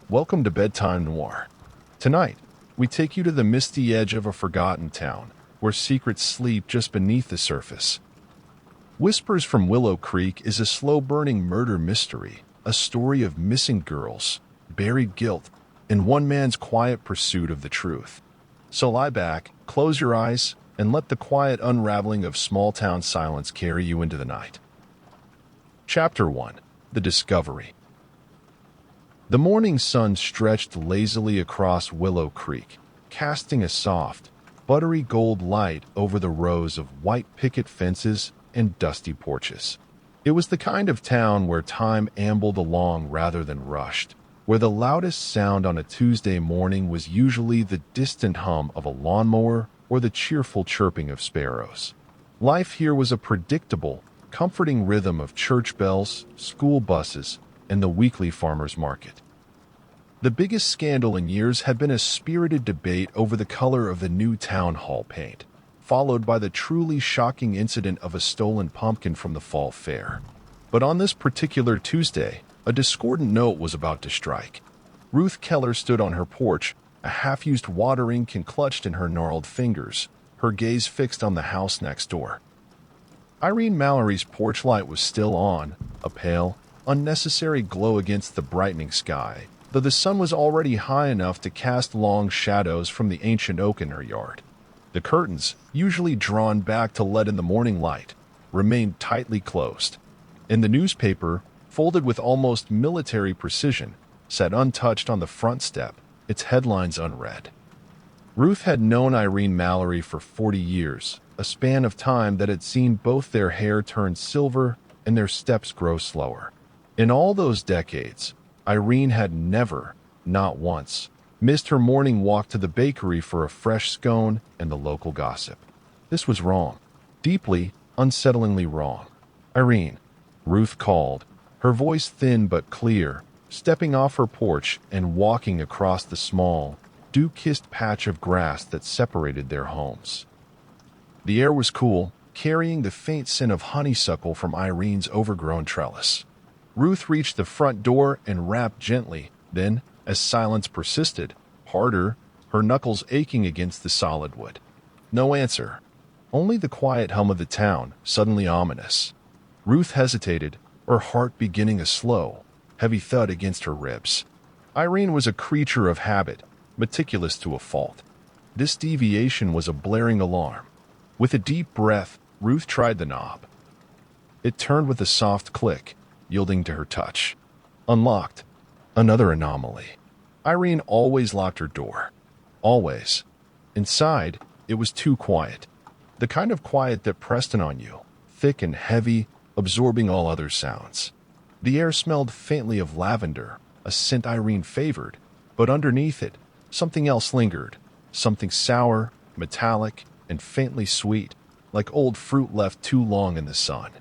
Welcome to Bedtime Noir. Tonight, we take you to the misty edge of a forgotten town, where secrets sleep just beneath the surface. Whispers from Willow Creek is a slow-burning murder mystery, a story of missing girls, buried guilt, and one man's quiet pursuit of the truth. So lie back, close your eyes, and let the quiet unraveling of small-town silence carry you into the night. Chapter 1. The Discovery. The morning sun stretched lazily across Willow Creek, casting a soft, buttery gold light over the rows of white picket fences and dusty porches. It was the kind of town where time ambled along rather than rushed, where the loudest sound on a Tuesday morning was usually the distant hum of a lawnmower or the cheerful chirping of sparrows. Life here was a predictable, comforting rhythm of church bells, school buses, and the weekly farmers market. The biggest scandal in years had been a spirited debate over the color of the new town hall paint, followed by the truly shocking incident of a stolen pumpkin from the fall fair. But on this particular Tuesday, a discordant note was about to strike. Ruth Keller stood on her porch, a half-used watering can clutched in her gnarled fingers, her gaze fixed on the house next door. Irene Mallory's porch light was still on, a pale, unnecessary glow against the brightening sky, though the sun was already high enough to cast long shadows from the ancient oak in her yard. The curtains, usually drawn back to let in the morning light, remained tightly closed, and the newspaper, folded with almost military precision, sat untouched on the front step, its headlines unread. Ruth had known Irene Mallory for 40 years, a span of time that had seen both their hair turn silver and their steps grow slower. In all those decades, Irene had never, not once, missed her morning walk to the bakery for a fresh scone and the local gossip. This was wrong. Deeply, unsettlingly wrong. "Irene," Ruth called, her voice thin but clear, stepping off her porch and walking across the small, dew-kissed patch of grass that separated their homes. The air was cool, carrying the faint scent of honeysuckle from Irene's overgrown trellis. Ruth reached the front door and rapped gently, then, as silence persisted, harder, her knuckles aching against the solid wood. No answer. Only the quiet hum of the town, suddenly ominous. Ruth hesitated, her heart beginning a slow, heavy thud against her ribs. Irene was a creature of habit, meticulous to a fault. This deviation was a blaring alarm. With a deep breath, Ruth tried the knob. It turned with a soft click, yielding to her touch. Unlocked. Another anomaly. Irene always locked her door. Always. Inside, it was too quiet. The kind of quiet that pressed in on you, thick and heavy, absorbing all other sounds. The air smelled faintly of lavender, a scent Irene favored, but underneath it, something else lingered, something sour, metallic, and faintly sweet, like old fruit left too long in the sun.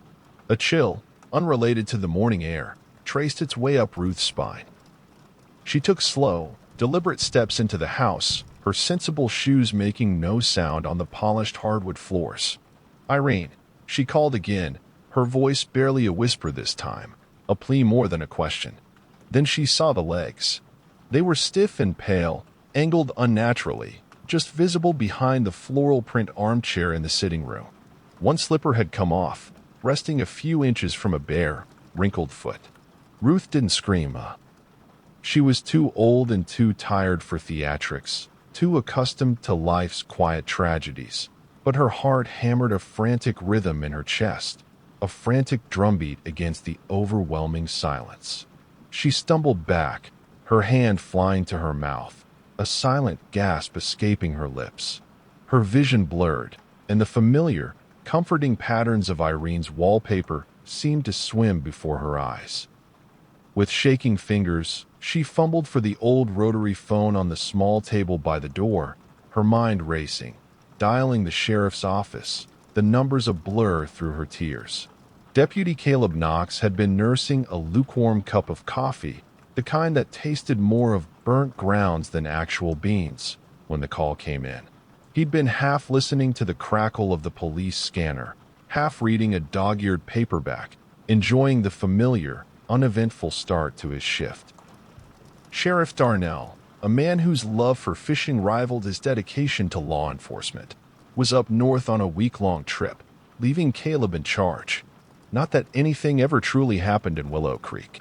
A chill, unrelated to the morning air, traced its way up Ruth's spine. She took slow, deliberate steps into the house, her sensible shoes making no sound on the polished hardwood floors. "Irene," she called again, her voice barely a whisper this time, a plea more than a question. Then she saw the legs. They were stiff and pale, angled unnaturally, just visible behind the floral print armchair in the sitting room. One slipper had come off, resting a few inches from a bare, wrinkled foot. Ruth didn't scream. She was too old and too tired for theatrics, too accustomed to life's quiet tragedies. But her heart hammered a frantic rhythm in her chest, a frantic drumbeat against the overwhelming silence. She stumbled back, her hand flying to her mouth, a silent gasp escaping her lips. Her vision blurred, and the familiar, comforting patterns of Irene's wallpaper seemed to swim before her eyes. With shaking fingers, she fumbled for the old rotary phone on the small table by the door, her mind racing, dialing the sheriff's office, the numbers a blur through her tears. Deputy Caleb Knox had been nursing a lukewarm cup of coffee, the kind that tasted more of burnt grounds than actual beans, when the call came in. He'd been half listening to the crackle of the police scanner, half reading a dog-eared paperback, enjoying the familiar, uneventful start to his shift. Sheriff Darnell, a man whose love for fishing rivaled his dedication to law enforcement, was up north on a week-long trip, leaving Caleb in charge. Not that anything ever truly happened in Willow Creek.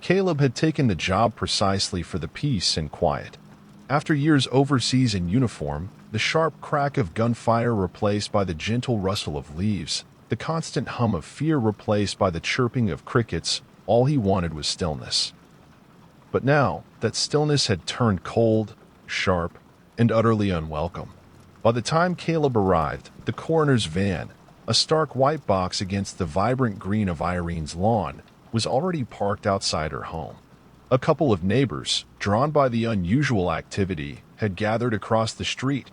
Caleb had taken the job precisely for the peace and quiet. After years overseas in uniform, the sharp crack of gunfire replaced by the gentle rustle of leaves, the constant hum of fear replaced by the chirping of crickets, all he wanted was stillness. But now, that stillness had turned cold, sharp, and utterly unwelcome. By the time Caleb arrived, the coroner's van, a stark white box against the vibrant green of Irene's lawn, was already parked outside her home. A couple of neighbors, drawn by the unusual activity, had gathered across the street,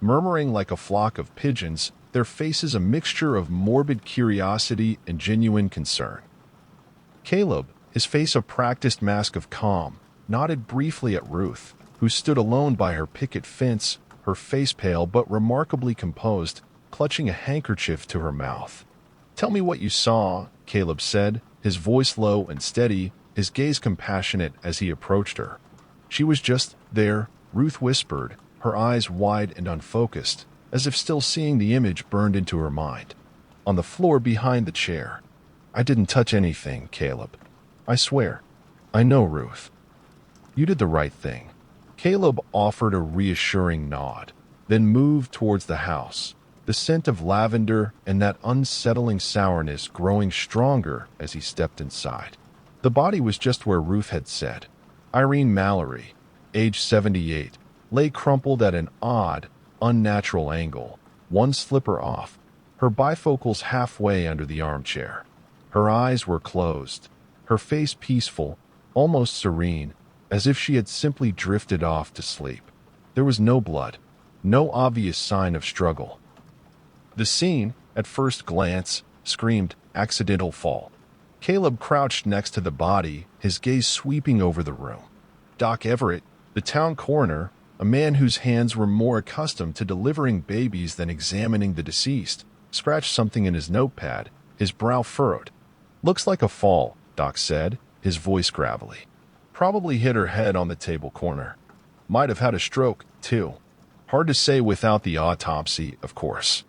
murmuring like a flock of pigeons, their faces a mixture of morbid curiosity and genuine concern. Caleb, his face a practiced mask of calm, nodded briefly at Ruth, who stood alone by her picket fence, her face pale but remarkably composed, clutching a handkerchief to her mouth. "Tell me what you saw," Caleb said, his voice low and steady, his gaze compassionate as he approached her. "She was just there," Ruth whispered, her eyes wide and unfocused, as if still seeing the image burned into her mind. "On the floor behind the chair. I didn't touch anything, Caleb. I swear. I know, Ruth." "You did the right thing." Caleb offered a reassuring nod, then moved towards the house, the scent of lavender and that unsettling sourness growing stronger as he stepped inside. The body was just where Ruth had said. Irene Mallory, age 78, lay crumpled at an odd, unnatural angle, one slipper off, her bifocals halfway under the armchair. Her eyes were closed, her face peaceful, almost serene, as if she had simply drifted off to sleep. There was no blood, no obvious sign of struggle. The scene, at first glance, screamed accidental fall. Caleb crouched next to the body, his gaze sweeping over the room. Doc Everett, the town coroner, a man whose hands were more accustomed to delivering babies than examining the deceased, scratched something in his notepad, his brow furrowed. "Looks like a fall," Doc said, his voice gravelly. "Probably hit her head on the table corner. Might have had a stroke, too. Hard to say without the autopsy, of course."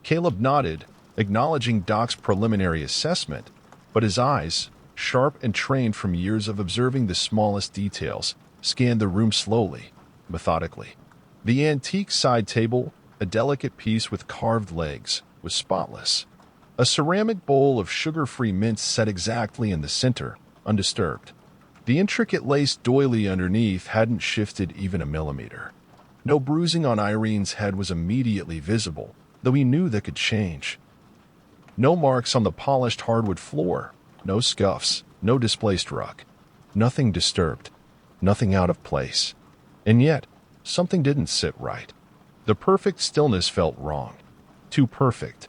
Caleb nodded, acknowledging Doc's preliminary assessment, but his eyes, sharp and trained from years of observing the smallest details, scanned the room slowly, methodically. The antique side table, a delicate piece with carved legs, was spotless. A ceramic bowl of sugar-free mints set exactly in the center, undisturbed. The intricate lace doily underneath hadn't shifted even a millimeter. No bruising on Irene's head was immediately visible, though he knew that could change. No marks on the polished hardwood floor, no scuffs, no displaced rug. Nothing disturbed, nothing out of place. And yet, something didn't sit right. The perfect stillness felt wrong. Too perfect.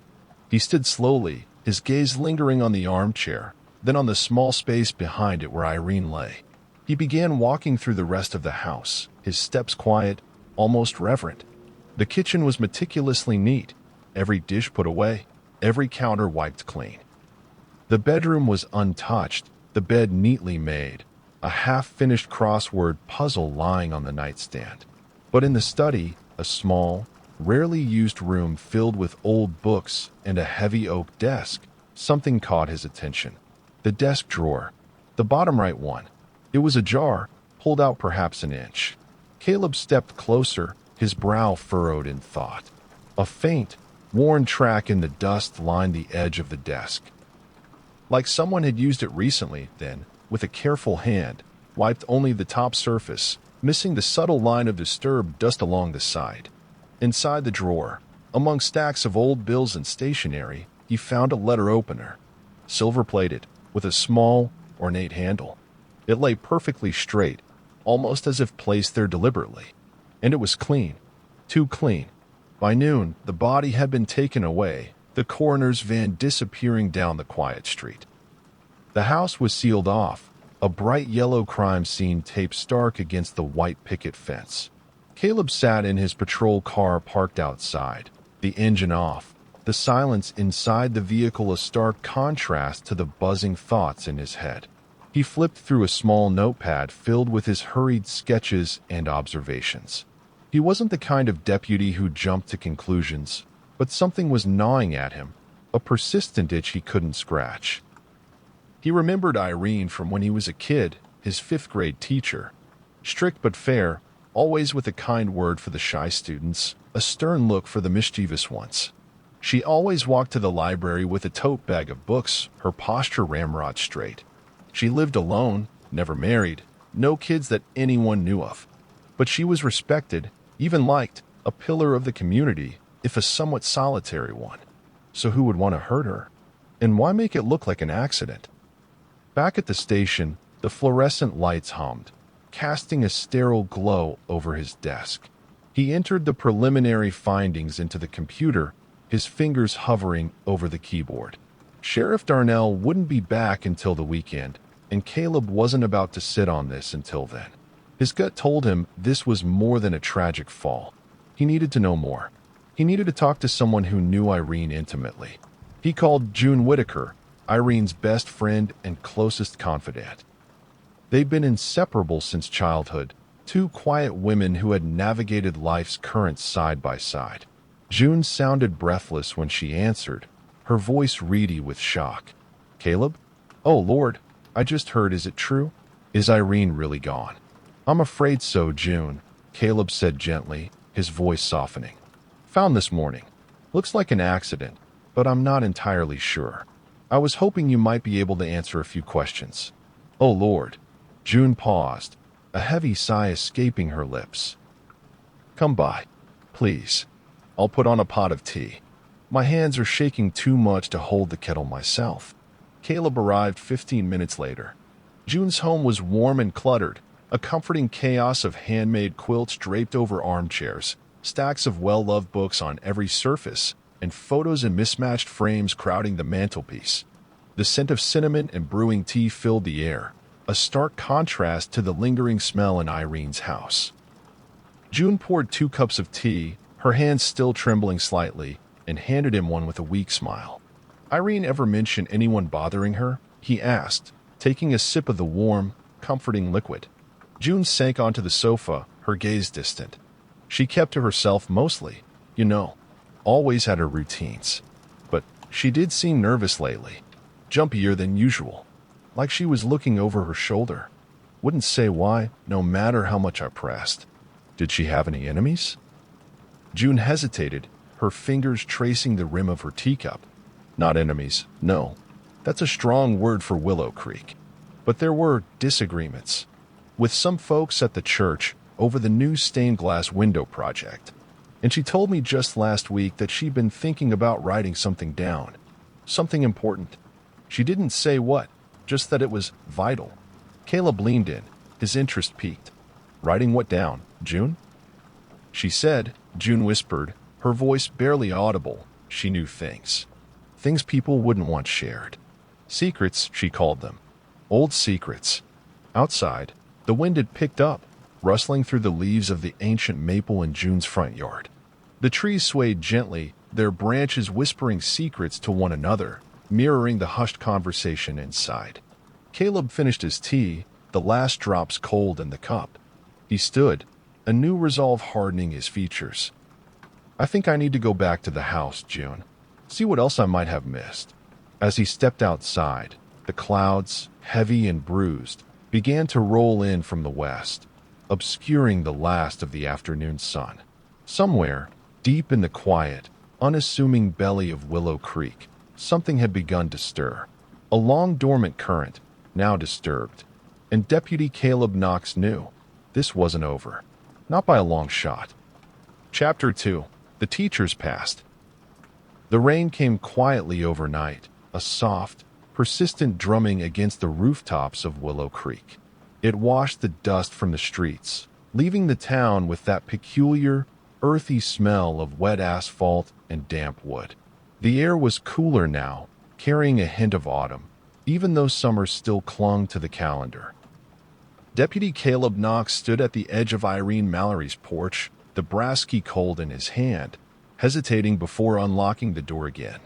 He stood slowly, his gaze lingering on the armchair, then on the small space behind it where Irene lay. He began walking through the rest of the house, his steps quiet, almost reverent. The kitchen was meticulously neat, every dish put away, every counter wiped clean. The bedroom was untouched, the bed neatly made, a half-finished crossword puzzle lying on the nightstand. But in the study, a small, rarely used room filled with old books and a heavy oak desk, something caught his attention. The desk drawer, the bottom right one. It was ajar, pulled out perhaps an inch. Caleb stepped closer, his brow furrowed in thought. A faint, worn track in the dust lined the edge of the desk. Like someone had used it recently, then, with a careful hand, wiped only the top surface, missing the subtle line of disturbed dust along the side. Inside the drawer, among stacks of old bills and stationery, he found a letter opener, silver-plated, with a small, ornate handle. It lay perfectly straight, almost as if placed there deliberately. And it was clean. Too clean. By noon, the body had been taken away, the coroner's van disappearing down the quiet street. The house was sealed off, a bright yellow crime scene taped stark against the white picket fence. Caleb sat in his patrol car parked outside, the engine off, the silence inside the vehicle a stark contrast to the buzzing thoughts in his head. He flipped through a small notepad filled with his hurried sketches and observations. He wasn't the kind of deputy who jumped to conclusions, but something was gnawing at him, a persistent itch he couldn't scratch. He remembered Irene from when he was a kid, his fifth-grade teacher. Strict but fair, always with a kind word for the shy students, a stern look for the mischievous ones. She always walked to the library with a tote bag of books, her posture ramrod straight. She lived alone, never married, no kids that anyone knew of. But she was respected, even liked, a pillar of the community, if a somewhat solitary one. So who would want to hurt her? And why make it look like an accident? Back at the station, the fluorescent lights hummed, casting a sterile glow over his desk. He entered the preliminary findings into the computer, his fingers hovering over the keyboard. Sheriff Darnell wouldn't be back until the weekend, and Caleb wasn't about to sit on this until then. His gut told him this was more than a tragic fall. He needed to know more. He needed to talk to someone who knew Irene intimately. He called June Whitaker, Irene's best friend and closest confidant. They'd been inseparable since childhood, two quiet women who had navigated life's currents side by side. June sounded breathless when she answered, her voice reedy with shock. "Caleb? Oh, Lord, I just heard, is it true? Is Irene really gone?" "I'm afraid so, June," Caleb said gently, his voice softening. "Found this morning. Looks like an accident, but I'm not entirely sure. I was hoping you might be able to answer a few questions." "Oh, Lord." June paused, a heavy sigh escaping her lips. "Come by, please. I'll put on a pot of tea. My hands are shaking too much to hold the kettle myself." Caleb arrived 15 minutes later. June's home was warm and cluttered, a comforting chaos of handmade quilts draped over armchairs, stacks of well-loved books on every surface, and photos in mismatched frames crowding the mantelpiece. The scent of cinnamon and brewing tea filled the air, a stark contrast to the lingering smell in Irene's house. June poured 2 cups of tea, her hands still trembling slightly, and handed him one with a weak smile. "Irene ever mention anyone bothering her?" he asked, taking a sip of the warm, comforting liquid. June sank onto the sofa, her gaze distant. She kept to herself mostly, you know, always had her routines. But she did seem nervous lately, jumpier than usual, like she was looking over her shoulder. Wouldn't say why, no matter how much I pressed. Did she have any enemies? June hesitated, her fingers tracing the rim of her teacup. Not enemies, no. That's a strong word for Willow Creek. But there were disagreements. With some folks at the church over the new stained glass window project. And she told me just last week that she'd been thinking about writing something down. Something important. She didn't say what, just that it was vital. Caleb leaned in, his interest piqued. "Writing what down, June?" She said, June whispered, her voice barely audible. She knew things. Things people wouldn't want shared. Secrets, she called them. Old secrets. Outside, the wind had picked up, rustling through the leaves of the ancient maple in June's front yard. The trees swayed gently, their branches whispering secrets to one another, mirroring the hushed conversation inside. Caleb finished his tea, the last drops cold in the cup. He stood, a new resolve hardening his features. "I think I need to go back to the house, June. See what else I might have missed." As he stepped outside, the clouds, heavy and bruised, began to roll in from the west, obscuring the last of the afternoon sun. Somewhere, deep in the quiet, unassuming belly of Willow Creek, something had begun to stir. A long-dormant current, now disturbed. And Deputy Caleb Knox knew this wasn't over. Not by a long shot. Chapter 2. The Teacher's Past. The rain came quietly overnight, a soft, persistent drumming against the rooftops of Willow Creek. It washed the dust from the streets, leaving the town with that peculiar, earthy smell of wet asphalt and damp wood. The air was cooler now, carrying a hint of autumn, even though summer still clung to the calendar. Deputy Caleb Knox stood at the edge of Irene Mallory's porch, the brass key cold in his hand, hesitating before unlocking the door again.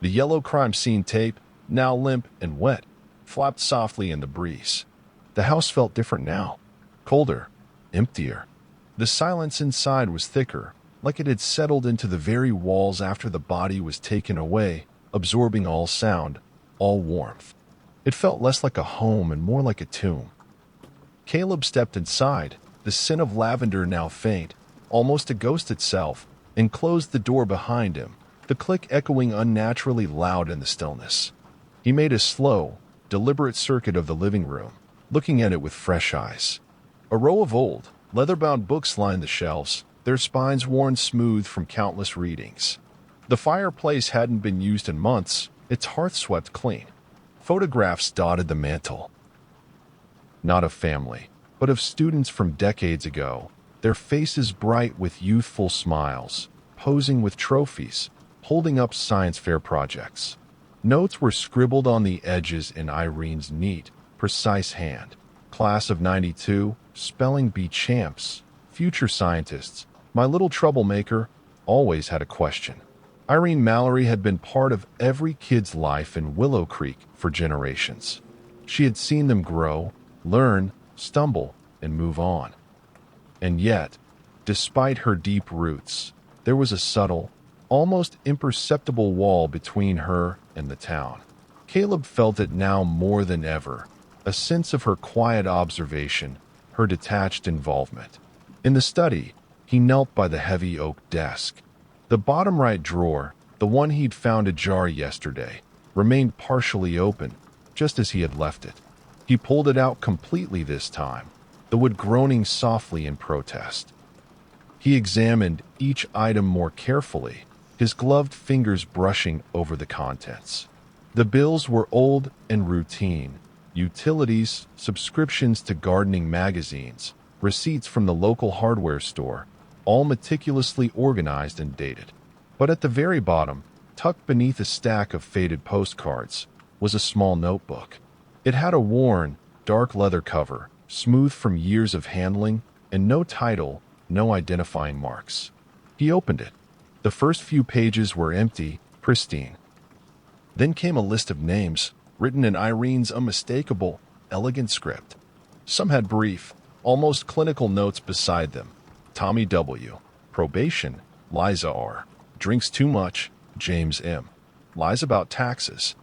The yellow crime scene tape, now limp and wet, flapped softly in the breeze. The house felt different now. Colder, emptier. The silence inside was thicker, like it had settled into the very walls after the body was taken away, absorbing all sound, all warmth. It felt less like a home and more like a tomb. Caleb stepped inside, the scent of lavender now faint, almost a ghost itself, and closed the door behind him, the click echoing unnaturally loud in the stillness. He made a slow, deliberate circuit of the living room, looking at it with fresh eyes. A row of old, leather-bound books lined the shelves, their spines worn smooth from countless readings. The fireplace hadn't been used in months, its hearth swept clean. Photographs dotted the mantel. Not of family, but of students from decades ago, their faces bright with youthful smiles, posing with trophies, holding up science fair projects. Notes were scribbled on the edges in Irene's neat, precise hand. Class of '92, spelling bee champs, future scientists, my little troublemaker, always had a question. Irene Mallory had been part of every kid's life in Willow Creek for generations. She had seen them grow, learn, stumble, and move on. And yet, despite her deep roots, there was a subtle, almost imperceptible wall between her and the town. Caleb felt it now more than ever, a sense of her quiet observation, her detached involvement. In the study, he knelt by the heavy oak desk. The bottom right drawer, the one he'd found ajar yesterday, remained partially open, just as he had left it. He pulled it out completely this time, the wood groaning softly in protest. He examined each item more carefully, his gloved fingers brushing over the contents. The bills were old and routine: utilities, subscriptions to gardening magazines, receipts from the local hardware store, all meticulously organized and dated. But at the very bottom, tucked beneath a stack of faded postcards, was a small notebook. It had a worn, dark leather cover, smooth from years of handling, and no title, no identifying marks. He opened it. The first few pages were empty, pristine. Then came a list of names, written in Irene's unmistakable, elegant script. Some had brief, almost clinical notes beside them. Tommy W. Probation, Liza R. Drinks too much, James M. Lies about taxes.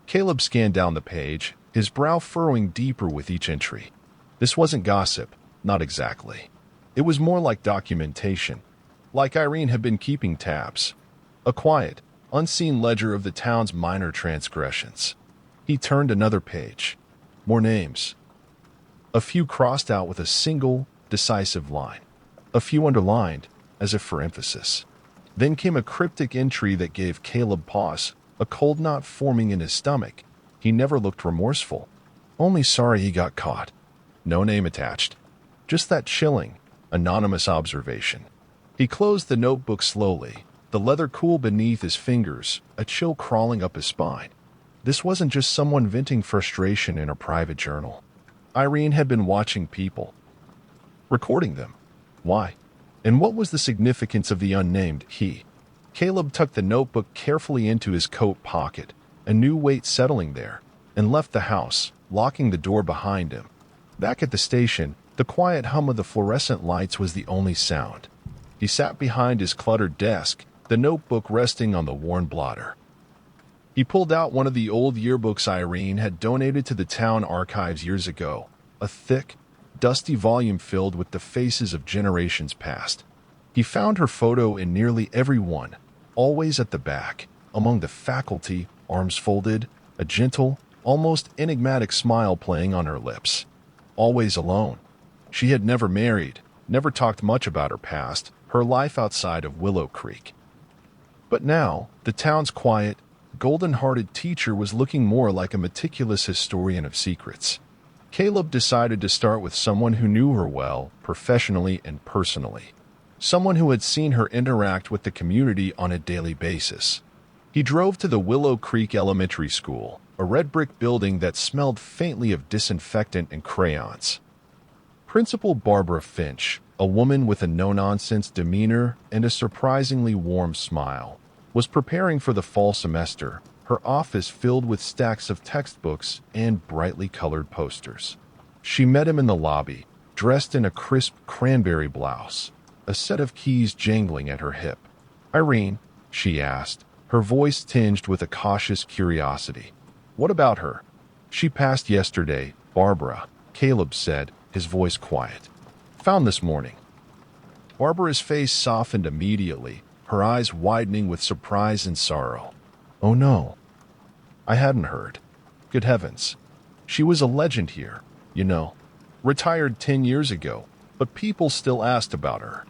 Caleb scanned down the page, his brow furrowing deeper with each entry. This wasn't gossip, not exactly. It was more like documentation, like Irene had been keeping tabs. A quiet, unseen ledger of the town's minor transgressions. He turned another page. More names. A few crossed out with a single, decisive line. A few underlined, as if for emphasis. Then came a cryptic entry that gave Caleb pause, a cold knot forming in his stomach. He never looked remorseful. Only sorry he got caught. No name attached. Just that chilling, anonymous observation. He closed the notebook slowly, the leather cool beneath his fingers, a chill crawling up his spine. This wasn't just someone venting frustration in a private journal. Irene had been watching people, recording them. Why? And what was the significance of the unnamed he? Caleb tucked the notebook carefully into his coat pocket, a new weight settling there, and left the house, locking the door behind him. Back at the station, the quiet hum of the fluorescent lights was the only sound. He sat behind his cluttered desk, the notebook resting on the worn blotter. He pulled out one of the old yearbooks Irene had donated to the town archives years ago, a thick, dusty volume filled with the faces of generations past. He found her photo in nearly every one, always at the back, among the faculty, arms folded, a gentle, almost enigmatic smile playing on her lips. Always alone. She had never married, never talked much about her past, her life outside of Willow Creek. But now, the town's quiet, golden-hearted teacher was looking more like a meticulous historian of secrets. Caleb decided to start with someone who knew her well, professionally and personally. Someone who had seen her interact with the community on a daily basis. He drove to the Willow Creek Elementary School, a red brick building that smelled faintly of disinfectant and crayons. Principal Barbara Finch, a woman with a no-nonsense demeanor and a surprisingly warm smile, was preparing for the fall semester, her office filled with stacks of textbooks and brightly colored posters. She met him in the lobby, dressed in a crisp cranberry blouse, a set of keys jangling at her hip. "Irene," she asked, her voice tinged with a cautious curiosity. "What about her?" "She passed yesterday, Barbara," Caleb said, his voice quiet. "Found this morning." Barbara's face softened immediately, her eyes widening with surprise and sorrow. "Oh no. I hadn't heard. Good heavens. She was a legend here, you know. Retired 10 years ago, but people still asked about her.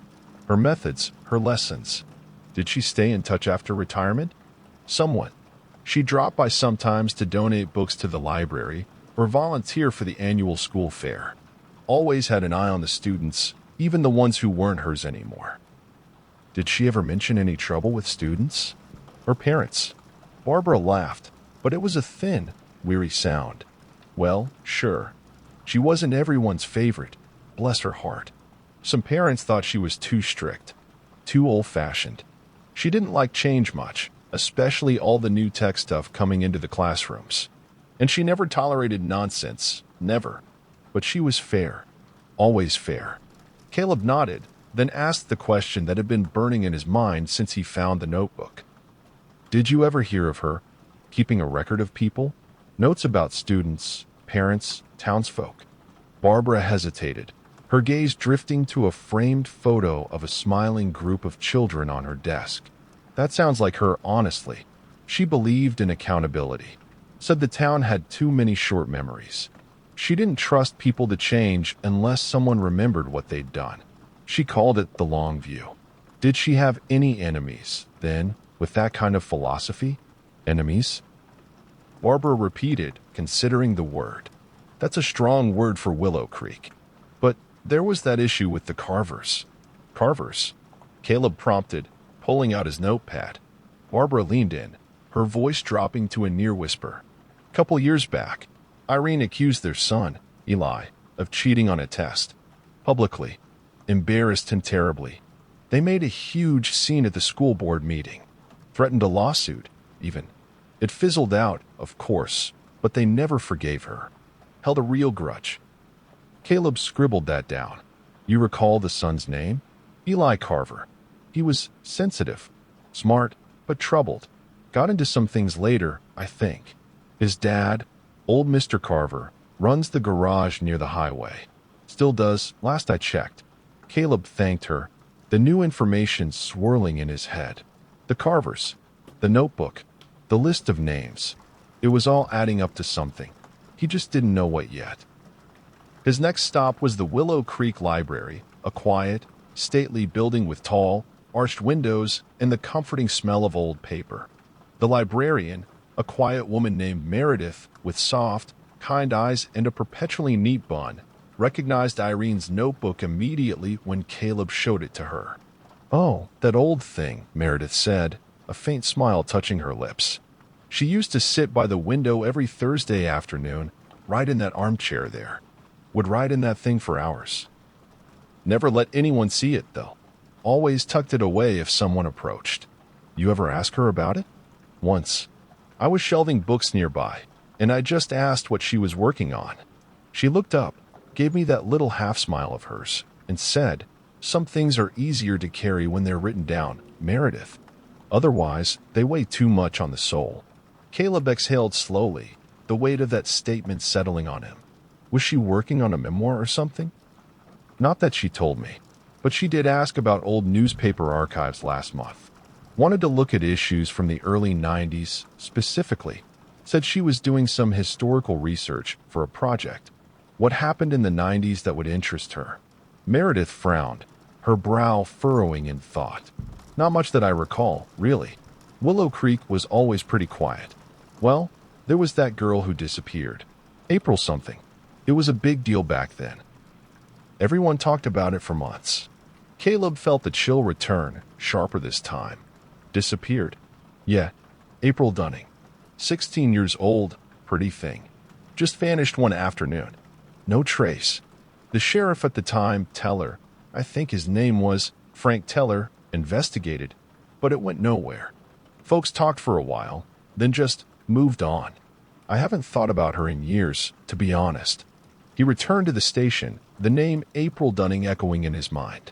Her methods, her lessons. Did she stay in touch after retirement?" "Somewhat. She dropped by sometimes to donate books to the library or volunteer for the annual school fair. Always had an eye on the students, even the ones who weren't hers anymore." "Did she ever mention any trouble with students? Or parents?" Barbara laughed, but it was a thin, weary sound. "Well, sure. She wasn't everyone's favorite, bless her heart. Some parents thought she was too strict, too old-fashioned. She didn't like change much, especially all the new tech stuff coming into the classrooms. And she never tolerated nonsense, never. But she was fair, always fair." Caleb nodded, then asked the question that had been burning in his mind since he found the notebook. "Did you ever hear of her keeping a record of people? Notes about students, parents, townsfolk?" Barbara hesitated, her gaze drifting to a framed photo of a smiling group of children on her desk. "That sounds like her, honestly." She believed in accountability, said the town had too many short memories. She didn't trust people to change unless someone remembered what they'd done. She called it the long view. Did she have any enemies, then, with that kind of philosophy? Enemies? Barbara repeated, considering the word. That's a strong word for Willow Creek. But there was that issue with the Carvers. Carvers? Caleb prompted, pulling out his notepad. Barbara leaned in, her voice dropping to a near whisper. "Couple years back, Irene accused their son, Eli, of cheating on a test. Publicly. Embarrassed him terribly. They made a huge scene at the school board meeting. Threatened a lawsuit, even. It fizzled out, of course, but they never forgave her. Held a real grudge." Caleb scribbled that down. "You recall the son's name?" "Eli Carver. He was sensitive, smart, but troubled. Got into some things later, I think. His dad, old Mr. Carver, runs the garage near the highway. Still does, last I checked." Caleb thanked her, the new information swirling in his head. The Carvers, the notebook, the list of names. It was all adding up to something. He just didn't know what yet. His next stop was the Willow Creek Library, a quiet, stately building with tall, arched windows and the comforting smell of old paper. The librarian, a quiet woman named Meredith with soft, kind eyes and a perpetually neat bun, recognized Irene's notebook immediately when Caleb showed it to her. "Oh, that old thing," Meredith said, a faint smile touching her lips. "She used to sit by the window every Thursday afternoon, right in that armchair there. Would write in that thing for hours. Never let anyone see it, though. Always tucked it away if someone approached. You ever ask her about it?" "Once. I was shelving books nearby, and I just asked what she was working on. She looked up, gave me that little half-smile of hers, and said, 'Some things are easier to carry when they're written down, Meredith. Otherwise, they weigh too much on the soul.'" Caleb exhaled slowly, the weight of that statement settling on him. Was she working on a memoir or something? "Not that she told me, but she did ask about old newspaper archives last month. Wanted to look at issues from the early 90s, specifically. Said she was doing some historical research for a project. What happened in the 90s that would interest her." Meredith frowned, her brow furrowing in thought. "Not much that I recall, really. Willow Creek was always pretty quiet. Well, there was that girl who disappeared. April something. It was a big deal back then. Everyone talked about it for months." Caleb felt the chill return, sharper this time. "Disappeared?" "Yeah, April Dunning. 16 years old, pretty thing. Just vanished one afternoon. No trace. The sheriff at the time, Teller, I think his name was Frank Teller, investigated, but it went nowhere. Folks talked for a while, then just moved on. I haven't thought about her in years, to be honest. He returned to the station, the name April Dunning echoing in his mind.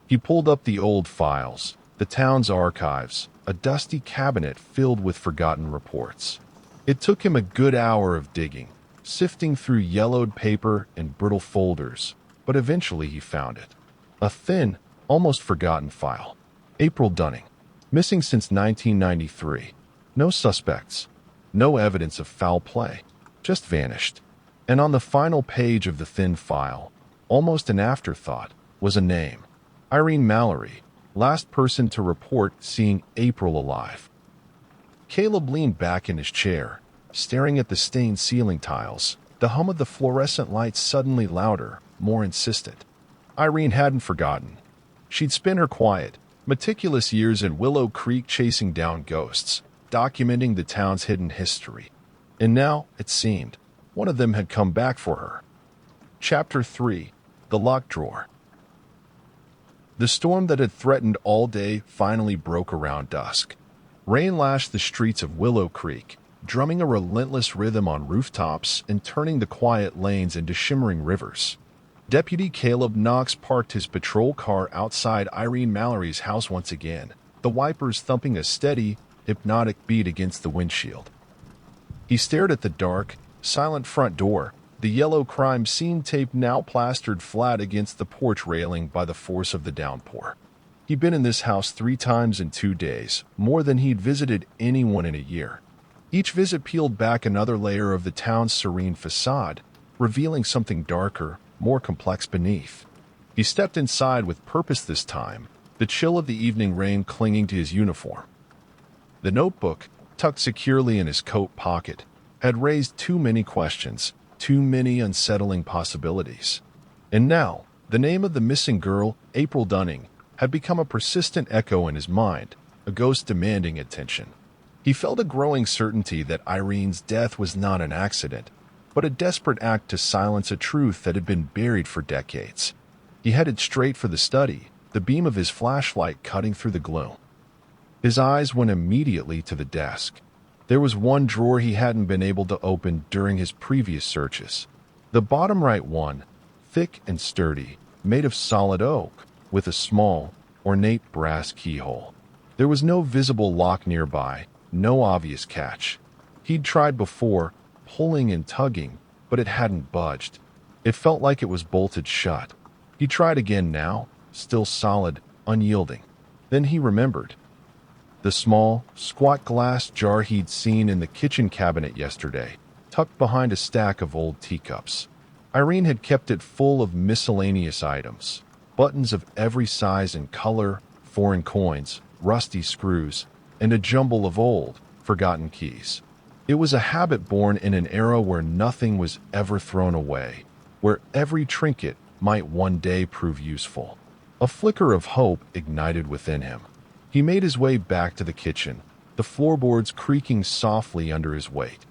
He pulled up the old files, the town's archives, a dusty cabinet filled with forgotten reports. It took him a good hour of digging, sifting through yellowed paper and brittle folders, but eventually he found it. A thin, almost forgotten file. April Dunning, missing since 1993. No suspects, no evidence of foul play, just vanished. And on the final page of the thin file, almost an afterthought, was a name. Irene Mallory, last person to report seeing April alive. Caleb leaned back in his chair, staring at the stained ceiling tiles, the hum of the fluorescent lights suddenly louder, more insistent. Irene hadn't forgotten. She'd spent her quiet, meticulous years in Willow Creek chasing down ghosts, documenting the town's hidden history. And now, it seemed, one of them had come back for her. Chapter 3: The Locked Drawer. The storm that had threatened all day finally broke around dusk. Rain lashed the streets of Willow Creek, drumming a relentless rhythm on rooftops and turning the quiet lanes into shimmering rivers. Deputy Caleb Knox parked his patrol car outside Irene Mallory's house once again, the wipers thumping a steady, hypnotic beat against the windshield. He stared at the dark, silent front door, the yellow crime scene tape now plastered flat against the porch railing by the force of the downpour. He'd been in this house 3 times in 2 days, more than he'd visited anyone in a year. Each visit peeled back another layer of the town's serene facade, revealing something darker, more complex beneath. He stepped inside with purpose this time, the chill of the evening rain clinging to his uniform. The notebook, tucked securely in his coat pocket, had raised too many questions, too many unsettling possibilities. And now, the name of the missing girl, April Dunning, had become a persistent echo in his mind, a ghost demanding attention. He felt a growing certainty that Irene's death was not an accident, but a desperate act to silence a truth that had been buried for decades. He headed straight for the study, the beam of his flashlight cutting through the gloom. His eyes went immediately to the desk. There was one drawer he hadn't been able to open during his previous searches. The bottom right one, thick and sturdy, made of solid oak, with a small, ornate brass keyhole. There was no visible lock nearby, no obvious catch. He'd tried before, pulling and tugging, but it hadn't budged. It felt like it was bolted shut. He tried again now, still solid, unyielding. Then he remembered. The small, squat glass jar he'd seen in the kitchen cabinet yesterday, tucked behind a stack of old teacups. Irene had kept it full of miscellaneous items, buttons of every size and color, foreign coins, rusty screws, and a jumble of old, forgotten keys. It was a habit born in an era where nothing was ever thrown away, where every trinket might one day prove useful. A flicker of hope ignited within him. He made his way back to the kitchen, the floorboards creaking softly under his weight.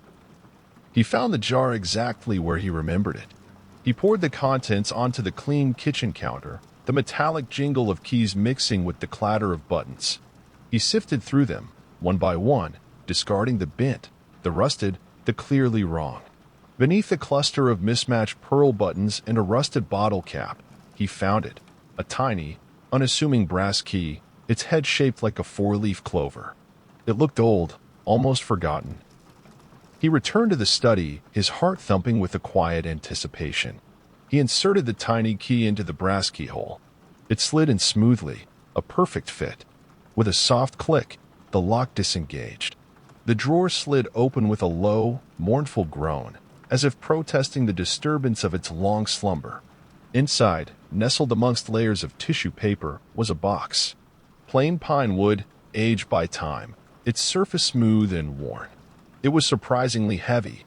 He found the jar exactly where he remembered it. He poured the contents onto the clean kitchen counter, the metallic jingle of keys mixing with the clatter of buttons. He sifted through them, one by one, discarding the bent, the rusted, the clearly wrong. Beneath a cluster of mismatched pearl buttons and a rusted bottle cap, he found it, a tiny, unassuming brass key, its head shaped like a 4-leaf clover. It looked old, almost forgotten. He returned to the study, his heart thumping with a quiet anticipation. He inserted the tiny key into the brass keyhole. It slid in smoothly, a perfect fit. With a soft click, the lock disengaged. The drawer slid open with a low, mournful groan, as if protesting the disturbance of its long slumber. Inside, nestled amongst layers of tissue paper, was a box. Plain pine wood, aged by time, its surface smooth and worn. It was surprisingly heavy.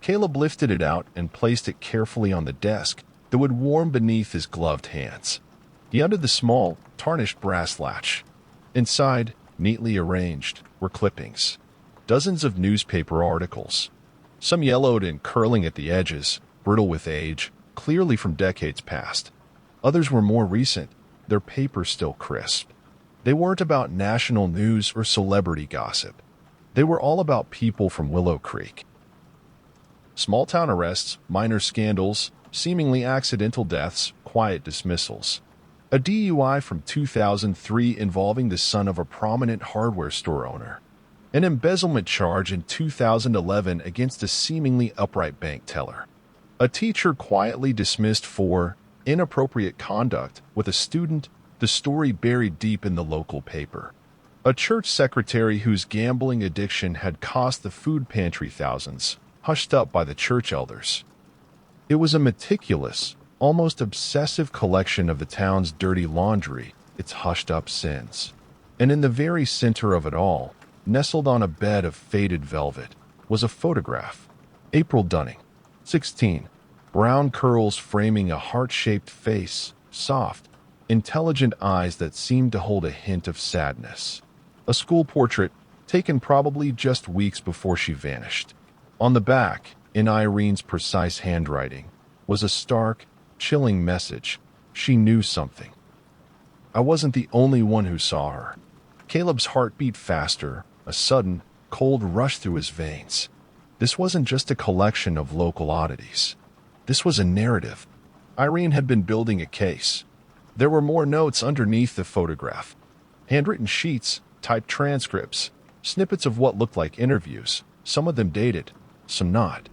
Caleb lifted it out and placed it carefully on the desk that would warm beneath his gloved hands. He undid the small, tarnished brass latch. Inside, neatly arranged, were clippings. Dozens of newspaper articles. Some yellowed and curling at the edges, brittle with age, clearly from decades past. Others were more recent, their paper still crisp. They weren't about national news or celebrity gossip. They were all about people from Willow Creek. Small-town arrests, minor scandals, seemingly accidental deaths, quiet dismissals. A DUI from 2003 involving the son of a prominent hardware store owner. An embezzlement charge in 2011 against a seemingly upright bank teller. A teacher quietly dismissed for inappropriate conduct with a student, the story buried deep in the local paper. A church secretary whose gambling addiction had cost the food pantry thousands, hushed up by the church elders. It was a meticulous, almost obsessive collection of the town's dirty laundry, its hushed-up sins. And in the very center of it all, nestled on a bed of faded velvet, was a photograph. April Dunning, 16, brown curls framing a heart-shaped face, soft, intelligent eyes that seemed to hold a hint of sadness. A school portrait, taken probably just weeks before she vanished. On the back, in Irene's precise handwriting, was a stark, chilling message. She knew something. I wasn't the only one who saw her. Caleb's heart beat faster, a sudden, cold rush through his veins. This wasn't just a collection of local oddities. This was a narrative. Irene had been building a case. There were more notes underneath the photograph. Handwritten sheets, typed transcripts, snippets of what looked like interviews, some of them dated, some not.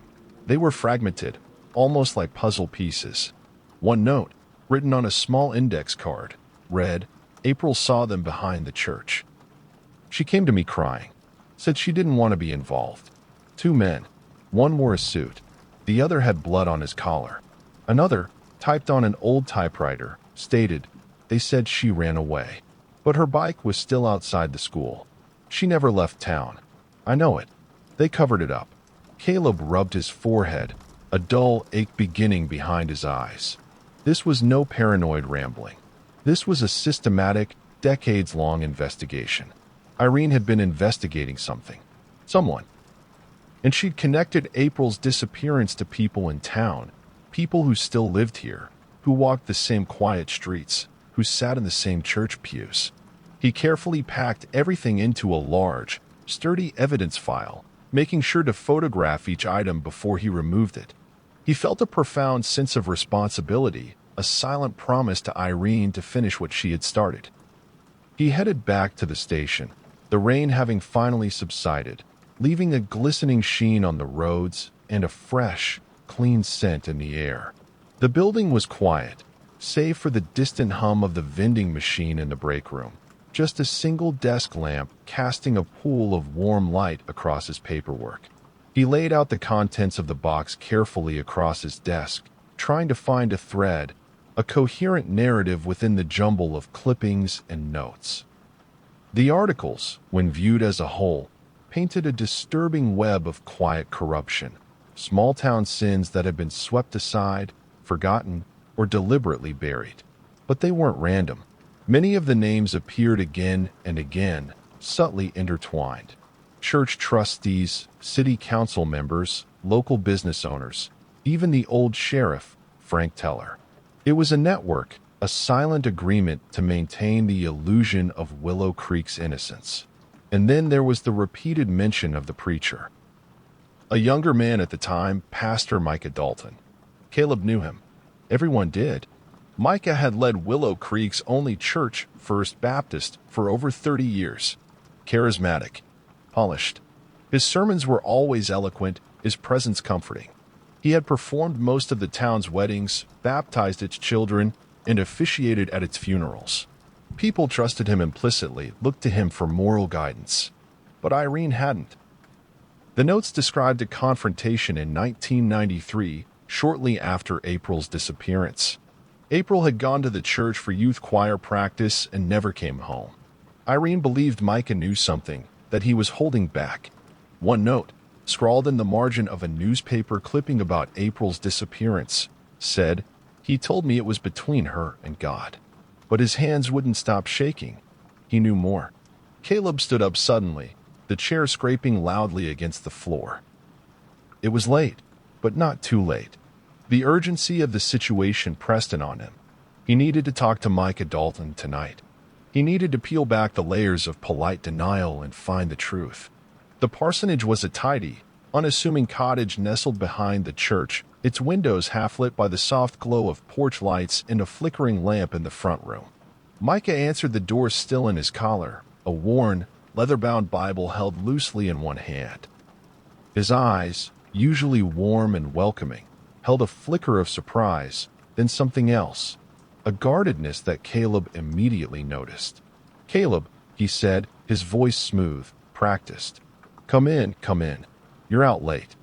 They were fragmented, almost like puzzle pieces. One note, written on a small index card, read, "April saw them behind the church." She came to me crying, said she didn't want to be involved. Two men, one wore a suit, the other had blood on his collar. Another, typed on an old typewriter, stated, they said she ran away. But her bike was still outside the school. She never left town. I know it. They covered it up. Caleb rubbed his forehead, a dull ache beginning behind his eyes. This was no paranoid rambling. This was a systematic, decades-long investigation. Irene had been investigating something. Someone. And she'd connected April's disappearance to people in town, people who still lived here, who walked the same quiet streets, who sat in the same church pews. He carefully packed everything into a large, sturdy evidence file, making sure to photograph each item before he removed it. He felt a profound sense of responsibility, a silent promise to Irene to finish what she had started. He headed back to the station, the rain having finally subsided, leaving a glistening sheen on the roads and a fresh, clean scent in the air. The building was quiet, save for the distant hum of the vending machine in the break room. Just a single desk lamp casting a pool of warm light across his paperwork. He laid out the contents of the box carefully across his desk, trying to find a thread, a coherent narrative within the jumble of clippings and notes. The articles, when viewed as a whole, painted a disturbing web of quiet corruption, small-town sins that had been swept aside, forgotten, or deliberately buried. But they weren't random. Many of the names appeared again and again, subtly intertwined. Church trustees, city council members, local business owners, even the old sheriff, Frank Teller. It was a network, a silent agreement to maintain the illusion of Willow Creek's innocence. And then there was the repeated mention of the preacher. A younger man at the time, Pastor Micah Dalton. Caleb knew him. Everyone did. Micah had led Willow Creek's only church, First Baptist, for over 30 years. Charismatic, polished. His sermons were always eloquent, his presence comforting. He had performed most of the town's weddings, baptized its children, and officiated at its funerals. People trusted him implicitly, looked to him for moral guidance. But Irene hadn't. The notes described a confrontation in 1993, shortly after April's disappearance. April had gone to the church for youth choir practice and never came home. Irene believed Micah knew something, that he was holding back. One note, scrawled in the margin of a newspaper clipping about April's disappearance, said, "He told me it was between her and God." But his hands wouldn't stop shaking. He knew more. Caleb stood up suddenly, the chair scraping loudly against the floor. It was late, but not too late. The urgency of the situation pressed in on him. He needed to talk to Micah Dalton tonight. He needed to peel back the layers of polite denial and find the truth. The parsonage was a tidy, unassuming cottage nestled behind the church, its windows half-lit by the soft glow of porch lights and a flickering lamp in the front room. Micah answered the door still in his collar, a worn, leather-bound Bible held loosely in one hand. His eyes, usually warm and welcoming, held a flicker of surprise, then something else, a guardedness that Caleb immediately noticed. "Caleb," he said, his voice smooth, practiced. Come in. You're out late."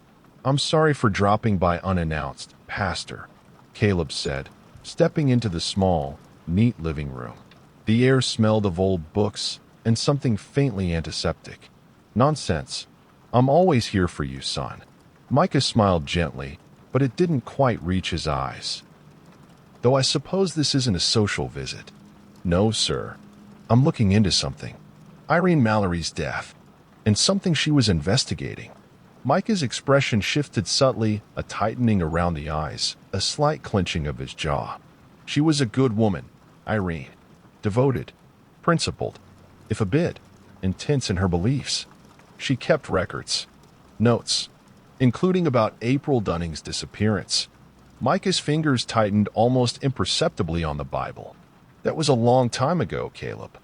"I'm sorry for dropping by unannounced, Pastor," Caleb said, stepping into the small, neat living room. The air smelled of old books and something faintly antiseptic. "Nonsense. I'm always here for you, son." Micah smiled gently, but it didn't quite reach his eyes. "Though I suppose this isn't a social visit." "No, sir. I'm looking into something. Irene Mallory's death, and something she was investigating." Micah's expression shifted subtly, a tightening around the eyes, a slight clenching of his jaw. "She was a good woman, Irene. Devoted, principled, if a bit intense in her beliefs. She kept records, notes, including about April Dunning's disappearance." Micah's fingers tightened almost imperceptibly on the Bible. "That was a long time ago, Caleb.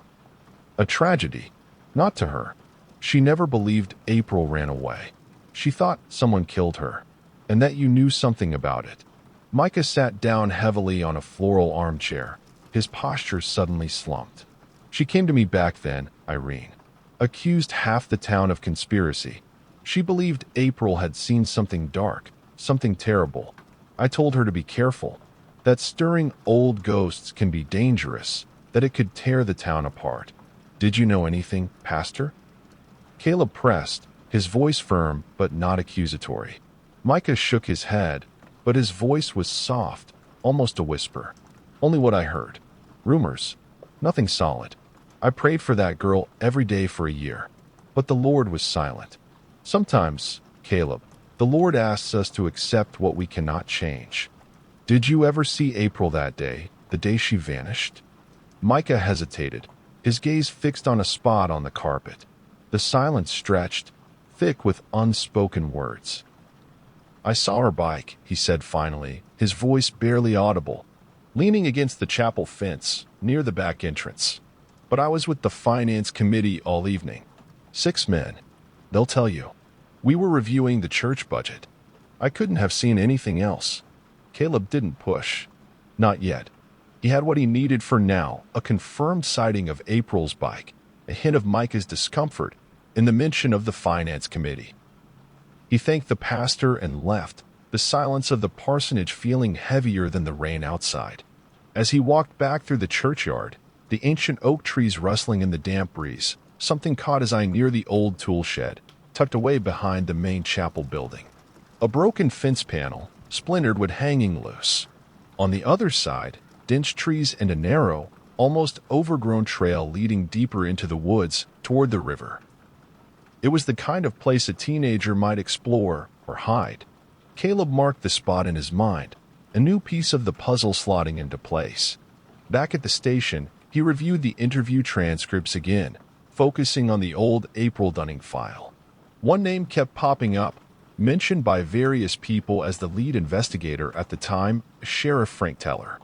A tragedy, not to her. She never believed April ran away. She thought someone killed her, and that you knew something about it." Micah sat down heavily on a floral armchair. His posture suddenly slumped. "She came to me back then, Irene. Accused half the town of conspiracy. She believed April had seen something dark, something terrible. I told her to be careful, that stirring old ghosts can be dangerous, that it could tear the town apart. Did you know anything, Pastor?" Caleb pressed, his voice firm but not accusatory. Micah shook his head, but his voice was soft, almost a whisper. "Only what I heard. Rumors. Nothing solid. I prayed for that girl every day for a year, but the Lord was silent. Sometimes, Caleb, the Lord asks us to accept what we cannot change." "Did you ever see April that day, the day she vanished?" Micah hesitated, his gaze fixed on a spot on the carpet. The silence stretched, thick with unspoken words. "I saw her bike," he said finally, his voice barely audible, "leaning against the chapel fence, near the back entrance. But I was with the finance committee all evening. 6 men. They'll tell you. We were reviewing the church budget. I couldn't have seen anything else." Caleb didn't push. Not yet. He had what he needed for now, a confirmed sighting of April's bike, a hint of Micah's discomfort, in the mention of the finance committee. He thanked the pastor and left, the silence of the parsonage feeling heavier than the rain outside. As he walked back through the churchyard, the ancient oak trees rustling in the damp breeze, something caught his eye near the old tool shed, tucked away behind the main chapel building. A broken fence panel, splintered wood hanging loose. On the other side, dense trees and a narrow, almost overgrown trail leading deeper into the woods toward the river. It was the kind of place a teenager might explore or hide. Caleb marked the spot in his mind, a new piece of the puzzle slotting into place. Back at the station, he reviewed the interview transcripts again, focusing on the old April Dunning file. One name kept popping up, mentioned by various people as the lead investigator at the time, Sheriff Frank Teller.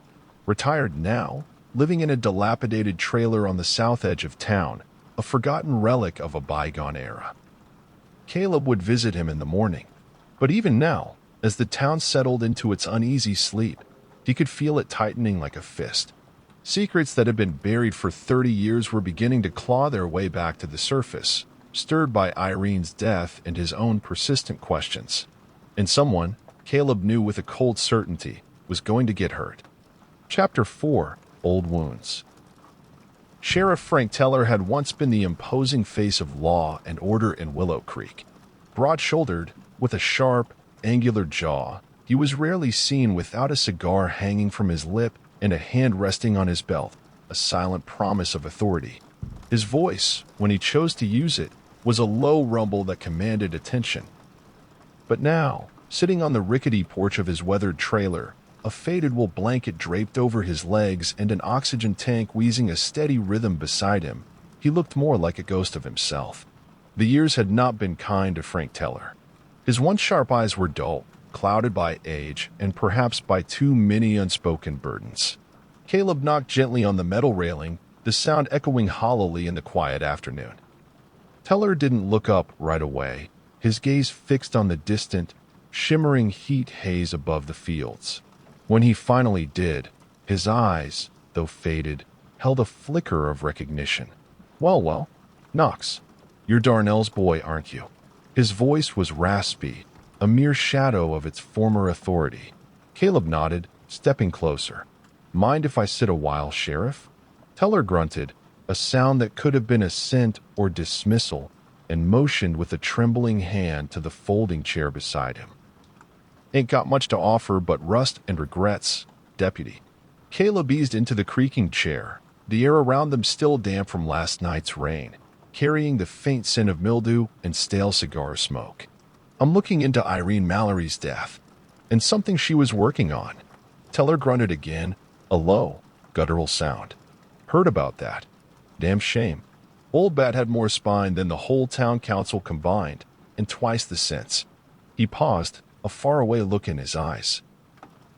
Retired now, living in a dilapidated trailer on the south edge of town, a forgotten relic of a bygone era. Caleb would visit him in the morning, but even now, as the town settled into its uneasy sleep, he could feel it tightening like a fist. Secrets that had been buried for 30 years were beginning to claw their way back to the surface, stirred by Irene's death and his own persistent questions. And someone, Caleb knew with a cold certainty, was going to get hurt. Chapter 4: Old Wounds. Sheriff Frank Teller had once been the imposing face of law and order in Willow Creek. Broad-shouldered, with a sharp, angular jaw, he was rarely seen without a cigar hanging from his lip and a hand resting on his belt, a silent promise of authority. His voice, when he chose to use it, was a low rumble that commanded attention. But now, sitting on the rickety porch of his weathered trailer, a faded wool blanket draped over his legs and an oxygen tank wheezing a steady rhythm beside him, he looked more like a ghost of himself. The years had not been kind to Frank Teller. His once sharp eyes were dull, clouded by age and perhaps by too many unspoken burdens. Caleb knocked gently on the metal railing, the sound echoing hollowly in the quiet afternoon. Teller didn't look up right away, his gaze fixed on the distant, shimmering heat haze above the fields. When he finally did, his eyes, though faded, held a flicker of recognition. Well, Knox, you're Darnell's boy, aren't you?" His voice was raspy, a mere shadow of its former authority. Caleb nodded, stepping closer. "Mind if I sit a while, Sheriff?" Teller grunted, a sound that could have been assent or dismissal, and motioned with a trembling hand to the folding chair beside him. "Ain't got much to offer but rust and regrets, Deputy." Caleb eased into the creaking chair, the air around them still damp from last night's rain, carrying the faint scent of mildew and stale cigar smoke. "I'm looking into Irene Mallory's death, and something she was working on." Teller grunted again, a low, guttural sound. "Heard about that. Damn shame. Old Bat had more spine than the whole town council combined, and twice the sense." He paused, a faraway look in his eyes.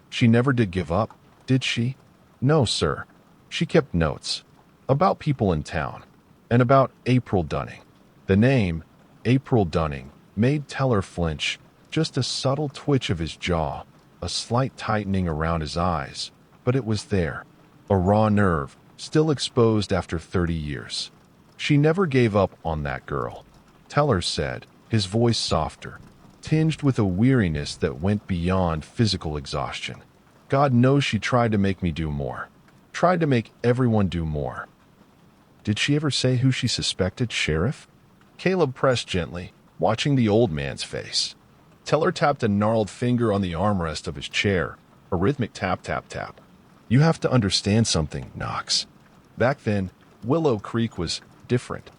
"She never did give up, did she?" "No, sir. She kept notes. About people in town. And about April Dunning." The name, April Dunning, made Teller flinch, just a subtle twitch of his jaw, a slight tightening around his eyes, but it was there, a raw nerve, still exposed after 30 years. "She never gave up on that girl," Teller said, his voice softer, tinged with a weariness that went beyond physical exhaustion. "God knows she tried to make me do more. Tried to make everyone do more." "Did she ever say who she suspected, Sheriff?" Caleb pressed gently, watching the old man's face. Teller tapped a gnarled finger on the armrest of his chair, a rhythmic tap, tap, tap. "You have to understand something, Knox. Back then, Willow Creek was different.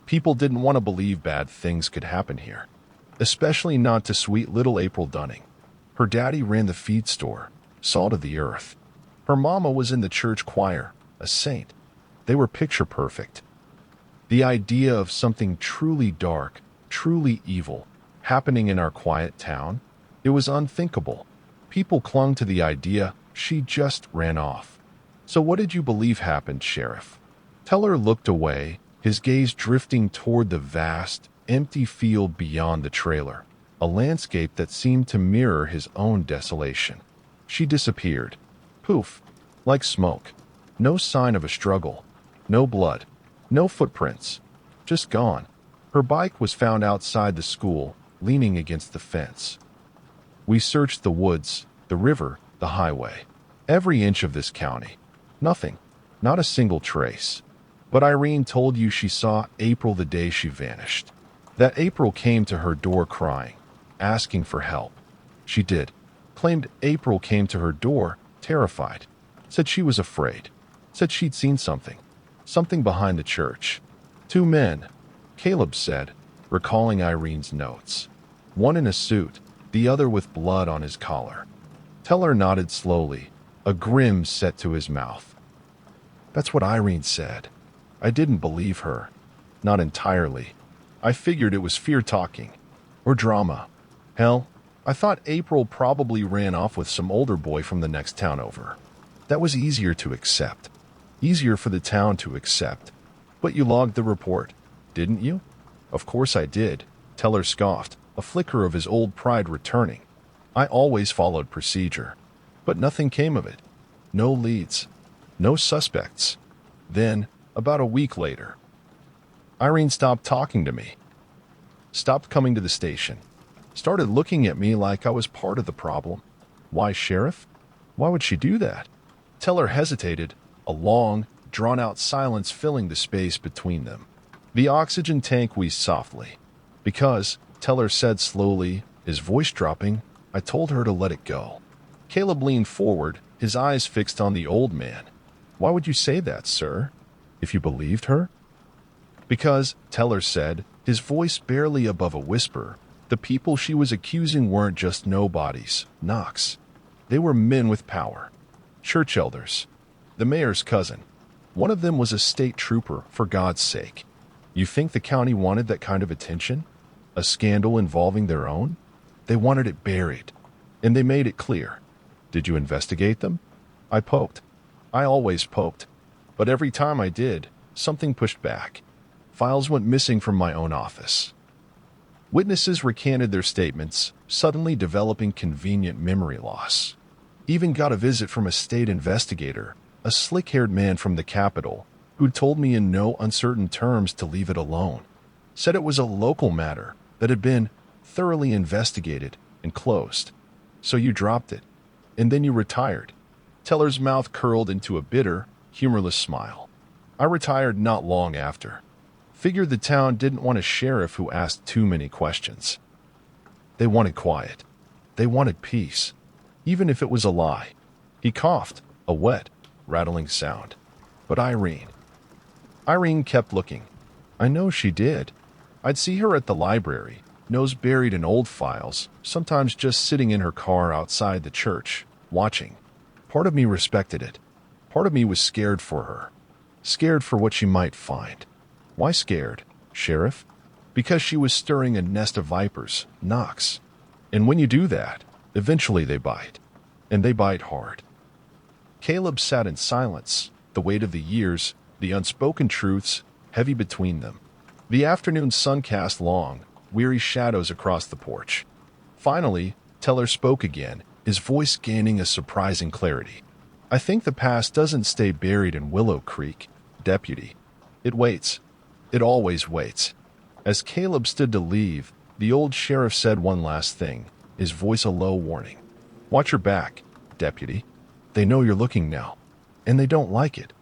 People didn't want to believe bad things could happen here. Especially not to sweet little April Dunning. Her daddy ran the feed store, salt of the earth. Her mama was in the church choir, a saint. They were picture perfect. The idea of something truly dark, truly evil, happening in our quiet town, it was unthinkable. People clung to the idea, she just ran off. So what did you believe happened, Sheriff?" Teller looked away, his gaze drifting toward the vast, empty field beyond the trailer, a landscape that seemed to mirror his own desolation. "She disappeared. Poof, like smoke. No sign of a struggle. No blood. No footprints. Just gone. Her bike was found outside the school, leaning against the fence. We searched the woods, the river, the highway. Every inch of this county. Nothing. Not a single trace. But Irene told you she saw April the day she vanished. That April came to her door crying, asking for help. She did. Claimed April came to her door, terrified. Said she was afraid. Said she'd seen something. Something behind the church. 2 men, Caleb said, recalling Irene's notes. One in a suit, the other with blood on his collar. Teller nodded slowly, a grin set to his mouth. "That's what Irene said. I didn't believe her. Not entirely. I figured it was fear talking. Or drama. Hell, I thought April probably ran off with some older boy from the next town over. That was easier to accept. Easier for the town to accept. But you logged the report, didn't you?" "Of course I did," Teller scoffed, a flicker of his old pride returning. "I always followed procedure. But nothing came of it. No leads. No suspects. Then, about a week later, Irene stopped talking to me. Stopped coming to the station. Started looking at me like I was part of the problem. Why, Sheriff? Why would she do that?" Teller hesitated, a long, drawn-out silence filling the space between them. The oxygen tank wheezed softly. "Because," Teller said slowly, his voice dropping, "I told her to let it go." Caleb leaned forward, his eyes fixed on the old man. "Why would you say that, sir? If you believed her?" "Because," Teller said, his voice barely above a whisper, "the people she was accusing weren't just nobodies, Knox. They were men with power. Church elders. The mayor's cousin. One of them was a state trooper, for God's sake. You think the county wanted that kind of attention? A scandal involving their own? They wanted it buried, and they made it clear. Did you investigate them? I poked. I always poked. But every time I did, something pushed back. Files went missing from my own office. Witnesses recanted their statements, suddenly developing convenient memory loss. Even got a visit from a state investigator, a slick-haired man from the capital, who'd told me in no uncertain terms to leave it alone. Said it was a local matter that had been thoroughly investigated and closed. So you dropped it, and then you retired. Teller's mouth curled into a bitter, humorless smile. I retired not long after. Figured the town didn't want a sheriff who asked too many questions. They wanted quiet. They wanted peace, even if it was a lie. He coughed, a wet, rattling sound. But Irene kept looking. I know she did. I'd see her at the library, nose buried in old files, sometimes just sitting in her car outside the church, watching. Part of me respected it. Part of me was scared for her. Scared for what she might find. Why scared, Sheriff? Because she was stirring a nest of vipers, Knox. And when you do that, eventually they bite. And they bite hard. Caleb sat in silence, the weight of the years, the unspoken truths, heavy between them. The afternoon sun cast long, weary shadows across the porch. Finally, Teller spoke again, his voice gaining a surprising clarity. I think the past doesn't stay buried in Willow Creek, Deputy. It waits. It always waits. As Caleb stood to leave, the old sheriff said one last thing, his voice a low warning. Watch your back, Deputy. They know you're looking now, and they don't like it.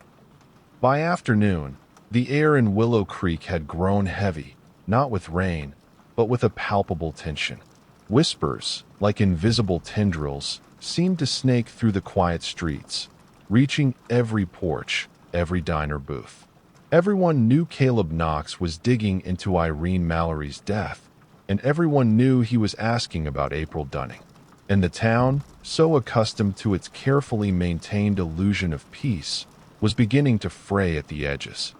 By afternoon, the air in Willow Creek had grown heavy, not with rain, but with a palpable tension. Whispers, like invisible tendrils, seemed to snake through the quiet streets, reaching every porch, every diner booth. Everyone knew Caleb Knox was digging into Irene Mallory's death, and everyone knew he was asking about April Dunning. And the town, so accustomed to its carefully maintained illusion of peace, was beginning to fray at the edges.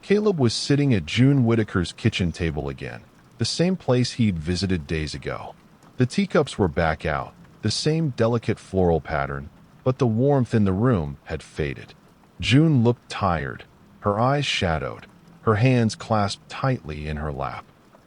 Caleb was sitting at June Whitaker's kitchen table again, the same place he'd visited days ago. The teacups were back out, the same delicate floral pattern, but the warmth in the room had faded. June looked tired, her eyes shadowed, her hands clasped tightly in her lap.